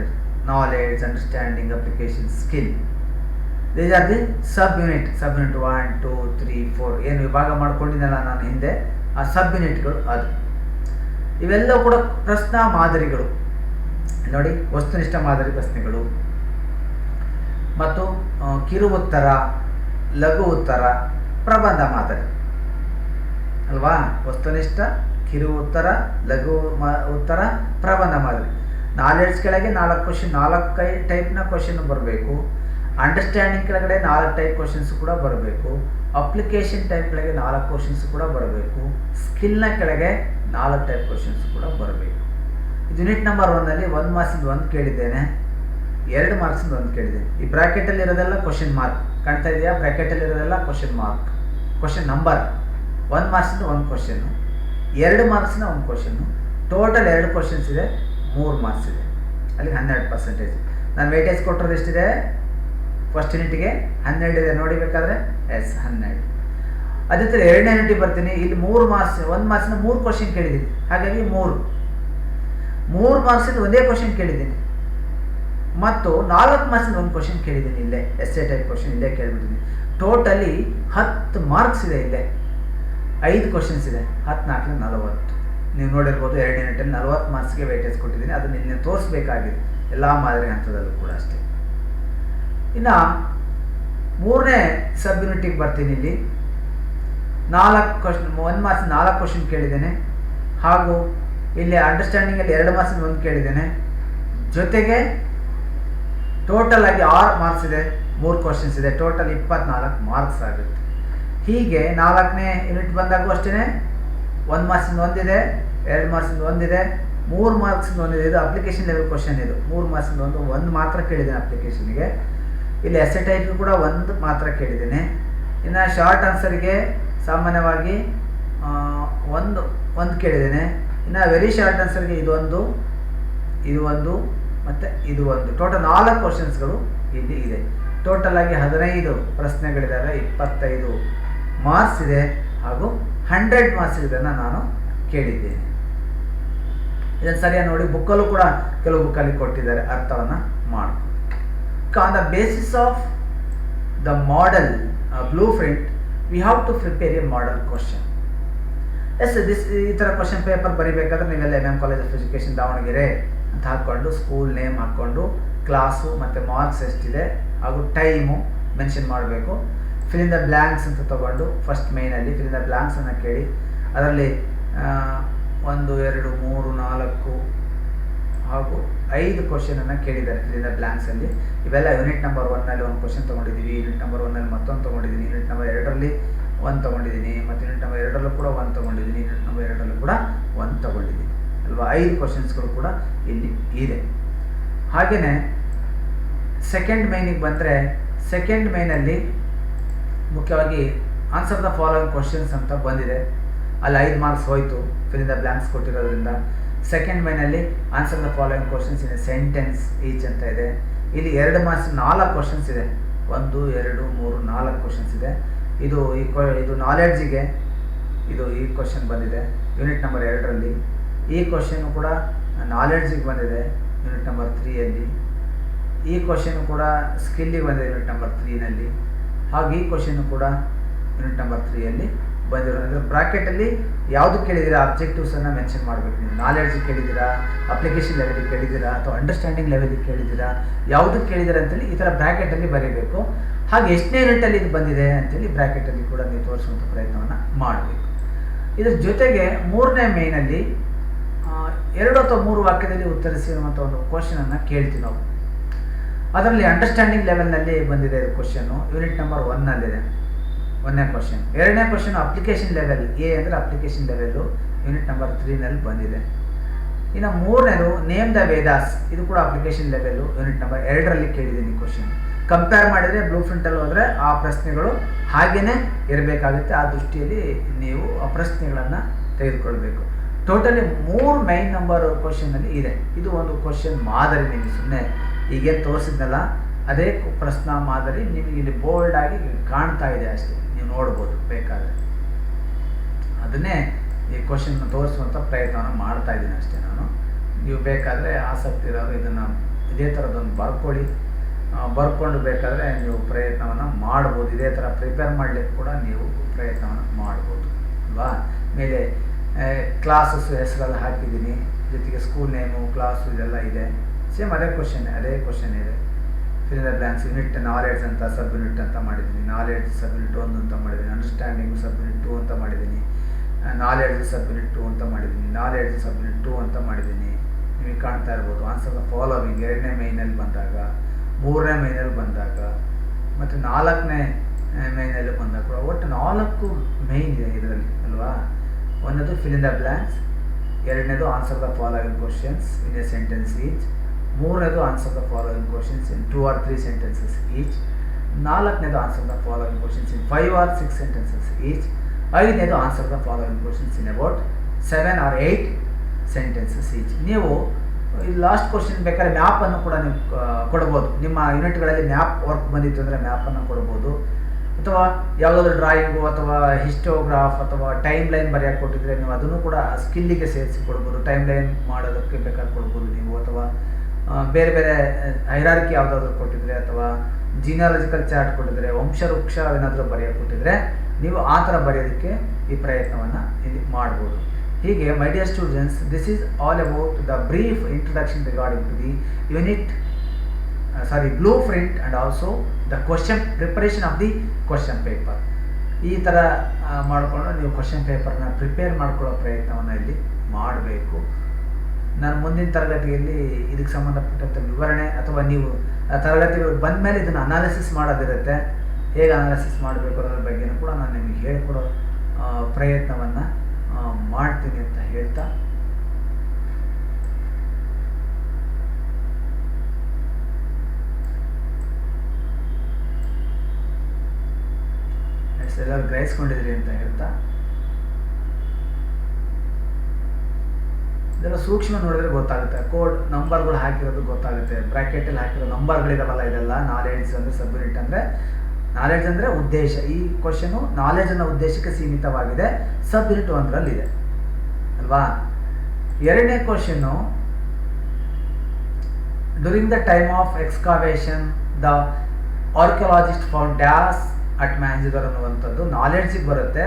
knowledge, understanding, application, skill. These are the subunit 1, 2, 3, 4 ಏನು ವಿಭಾಗ ಮಾಡ್ಕೊಂಡಿದ್ದಲ್ಲ ನಾನು ಹಿಂದೆ, ಆ ಸಬ್ ಯೂನಿಟ್ಗಳು ಅದು. ಇವೆಲ್ಲವೂ ಕೂಡ ಪ್ರಶ್ನಾ ಮಾದರಿಗಳು ನೋಡಿ, ವಸ್ತುನಿಷ್ಠ ಮಾದರಿ ಪ್ರಶ್ನೆಗಳು ಮತ್ತು ಕಿರು ಉತ್ತರ, ಲಘು ಉತ್ತರ, ಪ್ರಬಂಧ ಮಾದರಿ ಅಲ್ವಾ. ವಸ್ತುನಿಷ್ಠ, ಕಿರು ಉತ್ತರ, ಲಘು ಉತ್ತರ, ಪ್ರಬಂಧ ಮಾದರಿ. ನಾಲೆಡ್ಜ್ ಕೆಳಗೆ 4 ಕ್ವಶನ್, 4 ಟೈಪ್ನ ಕ್ವಶನ್ ಬರಬೇಕು. ಅಂಡರ್ಸ್ಟ್ಯಾಂಡಿಂಗ್ ಕೆಳಗಡೆ 4 ಟೈಪ್ ಕ್ವಶನ್ಸ್ ಕೂಡ ಬರಬೇಕು. ಅಪ್ಲಿಕೇಶನ್ ಟೈಪ್ ಕೆಳಗೆ 4 ಕ್ವಶನ್ಸ್ ಕೂಡ ಬರಬೇಕು. ಸ್ಕಿಲ್ನ ಕೆಳಗೆ 4 ಟೈಪ್ ಕ್ವಶನ್ಸ್ ಕೂಡ ಬರಬೇಕು. ಇದು ಯೂನಿಟ್ ನಂಬರ್ 1ನಲ್ಲಿ 1 ಮಾರ್ಕ್ಸಿಂದ 1 ಕೇಳಿದ್ದೇನೆ, 2 ಮಾರ್ಕ್ಸಿಂದ 1 ಕೇಳಿದ್ದೇನೆ. ಈ ಬ್ರ್ಯಾಕೆಟಲ್ಲಿ ಇರೋದೆಲ್ಲ ಕ್ವಶನ್ ಮಾರ್ಕ್ ಕಾಣ್ತಾ ಇದೆಯಾ? ಬ್ರ್ಯಾಕೆಟಲ್ಲಿ ಇರೋದೆಲ್ಲ question mark, question number. 1 ಮಾರ್ಕ್ಸಿಂದ 1 question, 2 ಮಾರ್ಕ್ಸಿನ 1 question, total 2 questions ಇದೆ, 3 ಮಾರ್ಕ್ಸ್ ಇದೆ. ಅಲ್ಲಿ 12%. ನಾನು ವೇಟೇಜ್ ಕೊಟ್ಟಿರೋದು ಎಷ್ಟಿದೆ? ಫಸ್ಟ್ ಯೂನಿಟ್ಗೆ 12 ಇದೆ ನೋಡಿಬೇಕಾದ್ರೆ, ಎಸ್ 12. ಅದೇ ಥರ 2ನೇ ಯೂನಿಟಿಗೆ ಬರ್ತೀನಿ. ಇಲ್ಲಿ 3 ಮಾರ್ಕ್ಸ್, 1 ಮಾರ್ಕ್ಸಿನ 3 ಕ್ವಶನ್ ಕೇಳಿದ್ದೀನಿ, ಹಾಗಾಗಿ 3 ಮಾರ್ಕ್ಸಿಂದ ಒಂದೇ ಕ್ವಶನ್ ಕೇಳಿದ್ದೀನಿ. ಮತ್ತು 4 ಮಾರ್ಕ್ಸಿಂದ 1 ಕ್ವಶನ್ ಕೇಳಿದ್ದೀನಿ. ಇಲ್ಲೇ ಎಸ್ಸೆ ಟೈಪ್ ಕ್ವಶನ್ ಇಲ್ಲೇ ಕೇಳಿಬಿಟ್ಟಿದ್ದೀನಿ. ಟೋಟಲಿ 10 ಮಾರ್ಕ್ಸ್ ಇದೆ. ಇಲ್ಲೇ 5 ಕ್ವಶನ್ಸ್ ಇದೆ. 14 40. ನೀವು ನೋಡಿರ್ಬೋದು 2ನೇ ಯೂನಿಟಲ್ಲಿ 40 ಮಾರ್ಕ್ಸ್ಗೆ ವೇಟೇಜ್ ಕೊಟ್ಟಿದ್ದೀನಿ. ಅದನ್ನು ನಿನ್ನೆ ತೋರಿಸ್ಬೇಕಾಗಿದೆ ಎಲ್ಲ ಮಾದರಿ ಹಂತದಲ್ಲೂ ಕೂಡ ಅಷ್ಟೇ. ಇನ್ನು 3ನೇ ಸಬ್ ಯೂನಿಟಿಗೆ ಬರ್ತೀನಿ. ಇಲ್ಲಿ 4 ಕ್ವಶನ್, 1 ಮಾರ್ಕ್ಸ್ 4 ಕ್ವಶನ್ ಕೇಳಿದ್ದೇನೆ. ಹಾಗೂ ಇಲ್ಲಿ ಅಂಡರ್ಸ್ಟ್ಯಾಂಡಿಂಗಲ್ಲಿ 2 ಮಾರ್ಕ್ಸಿಂದ 1 ಕೇಳಿದ್ದೇನೆ. ಜೊತೆಗೆ ಟೋಟಲ್ ಆಗಿ 6 ಮಾರ್ಕ್ಸ್ ಇದೆ, 3 ಕ್ವಶನ್ಸ್ ಇದೆ. ಟೋಟಲ್ 24 ಮಾರ್ಕ್ಸ್ ಆಗುತ್ತೆ. ಹೀಗೆ 4ನೇ ಯೂನಿಟ್ ಬಂದಾಗೂ ಅಷ್ಟೇ 1 ಮಾರ್ಕ್ಸಿಂದ 1 ಇದೆ, 2 ಮಾರ್ಕ್ಸಿಂದ 1 ಇದೆ, 3 ಮಾರ್ಕ್ಸಿಂದ 1 ಇದೆ. ಇದು ಅಪ್ಲಿಕೇಶನ್ ಲೆವೆಲ್ ಕ್ವಶನ್. ಇದು 3 ಮಾರ್ಕ್ಸಿಂದ 1 ಮಾತ್ರ ಕೇಳಿದ್ದೇನೆ ಅಪ್ಲಿಕೇಶನ್ಗೆ. ಇಲ್ಲಿ ಎಸ್ಸೆ ಟೈಪ್ಗೆ ಕೂಡ 1 ಮಾತ್ರ ಕೇಳಿದ್ದೇನೆ. ಇನ್ನು ಶಾರ್ಟ್ ಆನ್ಸರ್ಗೆ ಸಾಮಾನ್ಯವಾಗಿ 1 ಕೇಳಿದ್ದೇನೆ. ಇನ್ನು ವೆರಿ ಶಾರ್ಟ್ ಆನ್ಸರ್ಗೆ ಇದು ಒಂದು ಮತ್ತು ಇದು ಒಂದು. ಟೋಟಲ್ 4 ಕ್ವಶನ್ಸ್ಗಳು ಇಲ್ಲಿ ಇದೆ. ಟೋಟಲ್ ಆಗಿ 15 ಪ್ರಶ್ನೆಗಳಿದ್ದಾವೆ, 25 ಮಾರ್ಕ್ಸ್ ಇದೆ. ಹಾಗೂ 100 ಮಾರ್ಕ್ಸ್ ಇದನ್ನು ನಾನು ಕೇಳಿದ್ದೇನೆ. ಇದನ್ನು ಸರಿಯಾಗಿ ನೋಡಿ, ಬುಕ್ಕಲ್ಲೂ ಕೂಡ ಕೆಲವು ಬುಕ್ಕಲ್ಲಿ ಕೊಟ್ಟಿದ್ದಾರೆ, ಅರ್ಥವನ್ನು ಮಾಡಿಕೊಂಡು. On the basis of the model blue print we have to prepare a model question. Yes, ಈ ಥರ ಕ್ವಶನ್ ಪೇಪರ್ ಬರೀಬೇಕಾದ್ರೆ ನೀವೆಲ್ಲ MM college of education Davangere ಅಂತ ಹಾಕ್ಕೊಂಡು, ಸ್ಕೂಲ್ ನೇಮ್ ಹಾಕ್ಕೊಂಡು, ಕ್ಲಾಸು ಮತ್ತು ಮಾರ್ಕ್ಸ್ ಎಷ್ಟಿದೆ ಹಾಗೂ ಟೈಮು ಮೆನ್ಷನ್ ಮಾಡಬೇಕು. ಫಿಲ್ ಇನ್ ದ ಬ್ಲ್ಯಾಂಕ್ಸ್ ಅಂತ ತೊಗೊಂಡು ಫಸ್ಟ್ ಮೇಯ್ನಲ್ಲಿ ಫಿಲ್ ಇನ್ ದ ಬ್ಲ್ಯಾಂಕ್ಸನ್ನು ಕೇಳಿ ಅದರಲ್ಲಿ 1, 2, 3, 4 ಹಾಗೂ 5 ಕ್ವಶನನ್ನು ಕೇಳಿದ್ದಾರೆ ಫಿಲ್ ಇನ್ ದ ಬ್ಲ್ಯಾಂಕ್ಸಲ್ಲಿ. ಇವೆಲ್ಲ ಯೂನಿಟ್ ನಂಬರ್ 1ನಲ್ಲಿ 1 ಕ್ವಶನ್ ತೊಗೊಂಡಿದ್ದೀವಿ, ಯೂನಿಟ್ ನಂಬರ್ 1ನಲ್ಲಿ ಮತ್ತೊಂದು ತೊಗೊಂಡಿದ್ದೀನಿ, ಯೂನಿಟ್ ನಂಬರ್ 2ರಲ್ಲಿ 1 ತೊಗೊಂಡಿದ್ದೀನಿ, ಮತ್ತು ಯೂನಿಟ್ ನಂಬರ್ 2ರಲ್ಲೂ ಕೂಡ 1 ತೊಗೊಂಡಿದ್ದೀನಿ, ಯೂನಿಟ್ ನಂಬರ್ 2ರಲ್ಲೂ ಕೂಡ 1 ತೊಗೊಂಡಿದ್ದೀನಿ ಅಲ್ವಾ. 5 ಕ್ವಶನ್ಸ್ಗಳು ಕೂಡ ಇಲ್ಲಿ ಇದೆ. ಹಾಗೆಯೇ ಸೆಕೆಂಡ್ ಮೈನಿಗೆ ಬಂದರೆ, ಸೆಕೆಂಡ್ ಮೈನಲ್ಲಿ ಮುಖ್ಯವಾಗಿ ಆನ್ಸರ್ ದ ಫಾಲೋಯಿಂಗ್ ಕ್ವಶನ್ಸ್ ಅಂತ ಬಂದಿದೆ. ಅಲ್ಲಿ 5 ಮಾರ್ಕ್ಸ್ ಹೋಯಿತು ಫಿಲ್ ಇನ್ ದ ಬ್ಲ್ಯಾಂಕ್ಸ್ ಕೊಟ್ಟಿರೋದ್ರಿಂದ. ಸೆಕೆಂಡ್ ಮೈನಲ್ಲಿ answer the following questions in a sentence each ಅಂತ ಇದೆ. ಇಲ್ಲಿ 2 ಮಾರ್ಕ್ಸ್ 4 ಕ್ವಶನ್ಸ್ ಇದೆ. 1, 2, 3, 4 ಕ್ವಶನ್ಸ್ ಇದೆ. ಇದು ನಾಲೆಡ್ಜಿಗೆ ಈ ಕ್ವಶನ್ ಬಂದಿದೆ ಯೂನಿಟ್ ನಂಬರ್ 2ರಲ್ಲಿ. ಈ ಕ್ವಶನ್ನು ಕೂಡ ನಾಲೆಡ್ಜಿಗೆ ಬಂದಿದೆ ಯೂನಿಟ್ ನಂಬರ್ 3ಯಲ್ಲಿ. ಈ ಕ್ವಶನ್ನು ಕೂಡ ಸ್ಕಿಲ್ಲಿಗೆ ಬಂದಿದೆ ಯೂನಿಟ್ ನಂಬರ್ 3ನಲ್ಲಿ. ಹಾಗೂ ಈ ಕ್ವಶನ್ನು ಕೂಡ ಯೂನಿಟ್ ನಂಬರ್ 3ಯಲ್ಲಿ ಬಂದಿರೋದು. ಬ್ರಾಕೆಟಲ್ಲಿ ಯಾವುದು ಕೇಳಿದ್ದೀರಾ ಅಬ್ಜೆಕ್ಟಿವ್ಸನ್ನು ಮೆನ್ಷನ್ ಮಾಡಬೇಕು. ನೀವು ನಾಲೆಡ್ಜಿಗೆ ಕೇಳಿದ್ದೀರಾ, ಅಪ್ಲಿಕೇಶನ್ ಲೆವೆಲಿಗೆ ಕೇಳಿದ್ದೀರಾ, ಅಥವಾ ಅಂಡರ್ಸ್ಟ್ಯಾಂಡಿಂಗ್ ಲೆವೆಲಿಗೆ ಕೇಳಿದ್ದೀರಾ, ಯಾವುದಕ್ಕೆ ಕೇಳಿದ್ದೀರಾ ಅಂತೇಳಿ ಈ ಥರ ಬ್ರ್ಯಾಕೆಟಲ್ಲಿ ಬರೀಬೇಕು. ಹಾಗೆ ಎಷ್ಟನೇ ಯೂನಿಟಲ್ಲಿ ಇದು ಬಂದಿದೆ ಅಂತೇಳಿ ಬ್ರ್ಯಾಕೆಟಲ್ಲಿ ಕೂಡ ನೀವು ತೋರಿಸುವಂಥ ಪ್ರಯತ್ನವನ್ನು ಮಾಡಬೇಕು. ಇದರ ಜೊತೆಗೆ 3ನೇ ಮೇಯ್ನಲ್ಲಿ 2 ಅಥವಾ 3 ವಾಕ್ಯದಲ್ಲಿ ಉತ್ತರಿಸಿರುವಂಥ ಒಂದು ಕ್ವಶನನ್ನು ಕೇಳ್ತೀವಿ ನಾವು. ಅದರಲ್ಲಿ ಅಂಡರ್ಸ್ಟ್ಯಾಂಡಿಂಗ್ ಲೆವೆಲ್ನಲ್ಲಿ ಬಂದಿದೆ ಇದು ಕ್ವಶನ್ನು. ಯೂನಿಟ್ ನಂಬರ್ 1ನಲ್ಲಿದೆ 1ನೇ ಕ್ವಶನ್. 2ನೇ ಕ್ವಶನ್ ಅಪ್ಲಿಕೇಶನ್ ಲೆವೆಲ್, ಎ ಅಂದರೆ ಅಪ್ಲಿಕೇಶನ್ ಲೆವೆಲ್ಲು, ಯೂನಿಟ್ ನಂಬರ್ 3ನಲ್ಲಿ ಬಂದಿದೆ. ಇನ್ನು 3ನೇದು ನೇಮ್ ದ ವೇದಾಸ್, ಇದು ಕೂಡ ಅಪ್ಲಿಕೇಶನ್ ಲೆವೆಲ್ಲು, ಯೂನಿಟ್ ನಂಬರ್ 2ರಲ್ಲಿ ಕೇಳಿದ್ದೀನಿ ಕ್ವಶನ್. ಕಂಪೇರ್ ಮಾಡಿದರೆ ಬ್ಲೂ ಪ್ರಿಂಟಲ್ಲಿ ಹೋದರೆ ಆ ಪ್ರಶ್ನೆಗಳು ಹಾಗೇ ಇರಬೇಕಾಗುತ್ತೆ. ಆ ದೃಷ್ಟಿಯಲ್ಲಿ ನೀವು ಆ ಪ್ರಶ್ನೆಗಳನ್ನು ತೆಗೆದುಕೊಳ್ಬೇಕು. ಟೋಟಲಿ 3 ಮೈನ್ ನಂಬರ್ ಕ್ವಶನ್ನಲ್ಲಿ ಇದೆ. ಇದು ಒಂದು ಕ್ವಶನ್ ಮಾದರಿ, ನಿಮಗೆ ಸುಮ್ಮನೆ ಈಗೇನು ತೋರಿಸಿದ್ನಲ್ಲ ಅದೇ ಪ್ರಶ್ನಾ ಮಾದರಿ ನಿಮಗೆ ಇಲ್ಲಿ ಬೋಲ್ಡಾಗಿ ಕಾಣ್ತಾ ಇದೆ ಅಷ್ಟೇ, ನೀವು ನೋಡ್ಬೋದು ಬೇಕಾದರೆ. ಅದನ್ನೇ ಈ ಕ್ವಶನ್ನ ತೋರಿಸುವಂಥ ಪ್ರಯತ್ನವನ್ನು ಮಾಡ್ತಾ ಇದ್ದೀನಿ ಅಷ್ಟೇ ನಾನು. ನೀವು ಬೇಕಾದರೆ ಆಸಕ್ತಿ ಇರೋರು ಇದನ್ನು ಇದೇ ಥರದೊಂದು ಬರ್ಕೊಂಡು ಬೇಕಾದರೆ ನೀವು ಪ್ರಯತ್ನವನ್ನು ಮಾಡ್ಬೋದು. ಇದೇ ಥರ ಪ್ರಿಪೇರ್ ಮಾಡಲಿಕ್ಕೆ ಕೂಡ ನೀವು ಪ್ರಯತ್ನವನ್ನು ಮಾಡ್ಬೋದು ಅಲ್ವಾ. ಮೇಲೆ ಕ್ಲಾಸಸ್ ಹೆಸರೆಲ್ಲ ಹಾಕಿದ್ದೀನಿ, ಜೊತೆಗೆ ಸ್ಕೂಲ್ ನೇಮು, ಕ್ಲಾಸು ಇದೆಲ್ಲ ಇದೆ. ಸೇಮ್ ಅದೇ ಕ್ವಶನ್ ಇದೆ. Fill the blanks. Unit knowledge ಅಂತ ಸಬ್ ಯೂನಿಟ್ ಅಂತ ಮಾಡಿದ್ದೀನಿ, ನಾಲೆಡ್ಜ್ ಸಬ್ ಯೂನಿಟ್ 1 ಅಂತ ಮಾಡಿದ್ದೀನಿ, ಅಂಡರ್ಸ್ಟ್ಯಾಂಡಿಂಗ್ ಸಬ್ ಯೂನಿಟ್ 2 ಅಂತ ಮಾಡಿದ್ದೀನಿ, ನಾಲೆಡ್ಜ್ ಸಬ್ ಯೂನಿಟ್ 2 ಅಂತ ಮಾಡಿದ್ದೀನಿ, ನಾಲೆಡ್ಜ್ ಸಬ್ ಯೂನಿಟ್ 2 ಅಂತ ಮಾಡಿದ್ದೀನಿ. ನಿಮಗೆ ಕಾಣ್ತಾ ಇರ್ಬೋದು. ಆನ್ಸರ್ ದ ಫಾಲೋವಿಂಗ್ 2ನೇ ಮೈನಲ್ಲಿ ಬಂದಾಗ, 3ನೇ ಮೈನಲ್ಲಿ ಬಂದಾಗ ಮತ್ತು 4ನೇ ಮೈನಲ್ಲಿ ಬಂದಾಗ ಕೂಡ ಒಟ್ಟು 4 ಮೈನ್ ಇದೆ ಇದರಲ್ಲಿ ಅಲ್ವಾ. ಒಂದದು ಫಿಲ್ ಇನ್ ದ ಬ್ಲ್ಯಾಂಕ್ಸ್, 2ನೇದು answer the following questions in a sentence each, 3ನೇದು answer the following questions in 2 or 3 sentences each, 4ನೇದು answer the following questions in 5 or 6 sentences each, 5ನೇದು answer the following questions in about 7 or 8 sentences each. ನೀವು ಈ last question ಬೇಕಾದ್ರೆ ಮ್ಯಾಪನ್ನು ಕೂಡ ನೀವು ಕೊಡ್ಬೋದು. ನಿಮ್ಮ ಯೂನಿಟ್ಗಳಲ್ಲಿ ಮ್ಯಾಪ್ ವರ್ಕ್ ಬಂದಿತ್ತು ಅಂದರೆ ಮ್ಯಾಪನ್ನು ಕೊಡ್ಬೋದು, ಅಥವಾ ಯಾವುದಾದ್ರೂ ಡ್ರಾಯಿಂಗು ಅಥವಾ ಹಿಸ್ಟೋಗ್ರಾಫ್ ಅಥವಾ ಟೈಮ್ ಲೈನ್ ಬರೆಯೋಕ್ಕೆ ಕೊಟ್ಟಿದ್ರೆ ನೀವು ಅದನ್ನು ಕೂಡ ಸ್ಕಿಲ್ಲಿಗೆ ಸೇರಿಸಿ ಕೊಡ್ಬೋದು. ಟೈಮ್ ಲೈನ್ ಮಾಡೋದಕ್ಕೆ ಬೇಕಾದ್ರೆ ಕೊಡ್ಬೋದು ನೀವು, ಅಥವಾ ಬೇರೆ ಬೇರೆ ಹೈರಾರ್ಕಿ ಯಾವುದಾದ್ರೂ ಕೊಟ್ಟಿದ್ರೆ, ಅಥವಾ ಜಿನಾಲಜಿಕಲ್ ಚಾರ್ಟ್ ಕೊಟ್ಟಿದ್ರೆ, ವಂಶವೃಕ್ಷ ಏನಾದರೂ ಬರೆಯೋಕ್ಕೆ ಕೊಟ್ಟಿದ್ರೆ ನೀವು ಆ ಥರ ಬರೆಯೋದಕ್ಕೆ ಈ ಪ್ರಯತ್ನವನ್ನು ಇಲ್ಲಿ ಮಾಡ್ಬೋದು. ಹೀಗೆ my dear students, this is all about the brief introduction regarding to the unit blue print and also the question preparation of the question paper. ಈ ಥರ ಮಾಡಿಕೊಂಡು ನೀವು ಕ್ವಶನ್ ಪೇಪರ್ನ ಪ್ರಿಪೇರ್ ಮಾಡ್ಕೊಳ್ಳೋ ಪ್ರಯತ್ನವನ್ನು ಇಲ್ಲಿ ಮಾಡಬೇಕು. ನಾನು ಮುಂದಿನ ತರಗತಿಯಲ್ಲಿ ಇದಕ್ಕೆ ಸಂಬಂಧಪಟ್ಟಂಥ ವಿವರಣೆ, ಅಥವಾ ನೀವು ತರಗತಿಗಳು ಬಂದ ಮೇಲೆ ಇದನ್ನು ಅನಾಲಿಸಿಸ್ ಮಾಡೋದಿರುತ್ತೆ, ಹೇಗೆ ಅನಾಲಿಸಿಸ್ ಮಾಡಬೇಕು ಅನ್ನೋದ್ರ ಬಗ್ಗೆಯೂ ಕೂಡ ನಾನು ನಿಮಗೆ ಹೇಳಿಕೊಡೋ ಪ್ರಯತ್ನವನ್ನು ಮಾಡ್ತೀನಿ ಅಂತ ಹೇಳ್ತಾ, ಎಲ್ಲರೂ ಗ್ರಹಿಸ್ಕೊಂಡಿದ್ರಿ ಅಂತ ಹೇಳ್ತಾ, ಇದೆಲ್ಲ ಸೂಕ್ಷ್ಮ ನೋಡಿದ್ರೆ ಗೊತ್ತಾಗುತ್ತೆ. ಕೋಡ್ ನಂಬರ್ಗಳು ಹಾಕಿರೋದು ಗೊತ್ತಾಗುತ್ತೆ, ಬ್ರ್ಯಾಕೆಟಲ್ಲಿ ಹಾಕಿರೋ ನಂಬರ್ಗಳಿದಾವಲ್ಲ, ಇದೆಲ್ಲ ನಾಲೆಡ್ಜ್ ಅಂದರೆ ಸಬ್ ಯೂನಿಟ್ ಅಂದರೆ ನಾಲೆಡ್ಜ್ ಅಂದರೆ ಉದ್ದೇಶ. ಈ ಕ್ವಶನು ನಾಲೆಡ್ಜ್ ಅನ್ನೋ ಉದ್ದೇಶಕ್ಕೆ ಸೀಮಿತವಾಗಿದೆ, ಸಬ್ ಯೂನಿಟ್ 1ರಲ್ಲಿದೆ ಅಲ್ವಾ. 2ನೇ question, during the time of excavation the archaeologist found dice at ಮ್ಯಾಂಜಿಗರ್ ಅನ್ನುವಂಥದ್ದು ನಾಲೆಡ್ಜಿಗೆ ಬರುತ್ತೆ,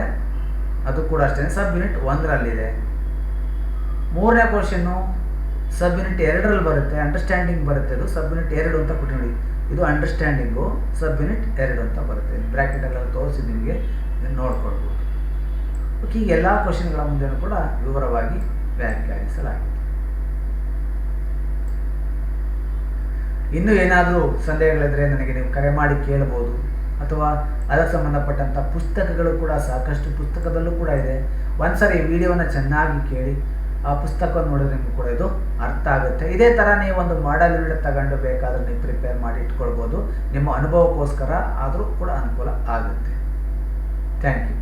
ಅದು ಕೂಡ ಅಷ್ಟೇ ಸಬ್ ಯೂನಿಟ್ 1ರಲ್ಲಿದೆ. 3ನೇ ಕ್ವಶನ್ನು ಸಬ್ ಯೂನಿಟ್ 2ರಲ್ಲಿ ಬರುತ್ತೆ, ಅಂಡರ್ಸ್ಟ್ಯಾಂಡಿಂಗ್ ಬರುತ್ತೆ, ಅದು ಸಬ್ ಯೂನಿಟ್ 2 ಅಂತ ಕೊಟ್ಟು ನೋಡಿ. ಇದು ಅಂಡರ್ಸ್ಟ್ಯಾಂಡಿಂಗು ಸಬ್ ಯೂನಿಟ್ 2 ಅಂತ ಬರುತ್ತೆ. ಬ್ರ್ಯಾಕೆಟಲ್ಲೆಲ್ಲ ತೋರಿಸಿ ನಿಮಗೆ ನೋಡ್ಕೊಳ್ಬೋದು. ಓಕೆ, ಈ ಎಲ್ಲ ಕ್ವಶನ್ಗಳ ಮುಂದೆನೂ ಕೂಡ ವಿವರವಾಗಿ ವ್ಯಾಖ್ಯಾನಿಸಲಾಗಿದೆ. ಇನ್ನೂ ಏನಾದರೂ ಸಂದೇಹಗಳಿದ್ರೆ ನನಗೆ ನೀವು ಕರೆ ಮಾಡಿ ಕೇಳ್ಬೋದು, ಅಥವಾ ಅದಕ್ಕೆ ಸಂಬಂಧಪಟ್ಟಂಥ ಪುಸ್ತಕಗಳು ಕೂಡ ಸಾಕಷ್ಟು ಪುಸ್ತಕದಲ್ಲೂ ಕೂಡ ಇದೆ. ಒಂದ್ಸರಿ ಈ ವಿಡಿಯೋನ ಚೆನ್ನಾಗಿ ಕೇಳಿ, ಆ ಪುಸ್ತಕವನ್ನು ನೋಡಿದ್ರೆ ನಿಮ್ಗೆ ಕೂಡ ಇದು ಅರ್ಥ ಆಗುತ್ತೆ. ಇದೇ ಥರ ನೀವು ಒಂದು ಮಾಡೆಲ್ ಯೂನಿಟ್ ತಗೊಂಡು ಬೇಕಾದ್ರೆ ನೀವು ಪ್ರಿಪೇರ್ ಮಾಡಿ ಇಟ್ಕೊಳ್ಬೋದು, ನಿಮ್ಮ ಅನುಭವಕ್ಕೋಸ್ಕರ ಆದರೂ ಕೂಡ ಅನುಕೂಲ ಆಗುತ್ತೆ. Thank you.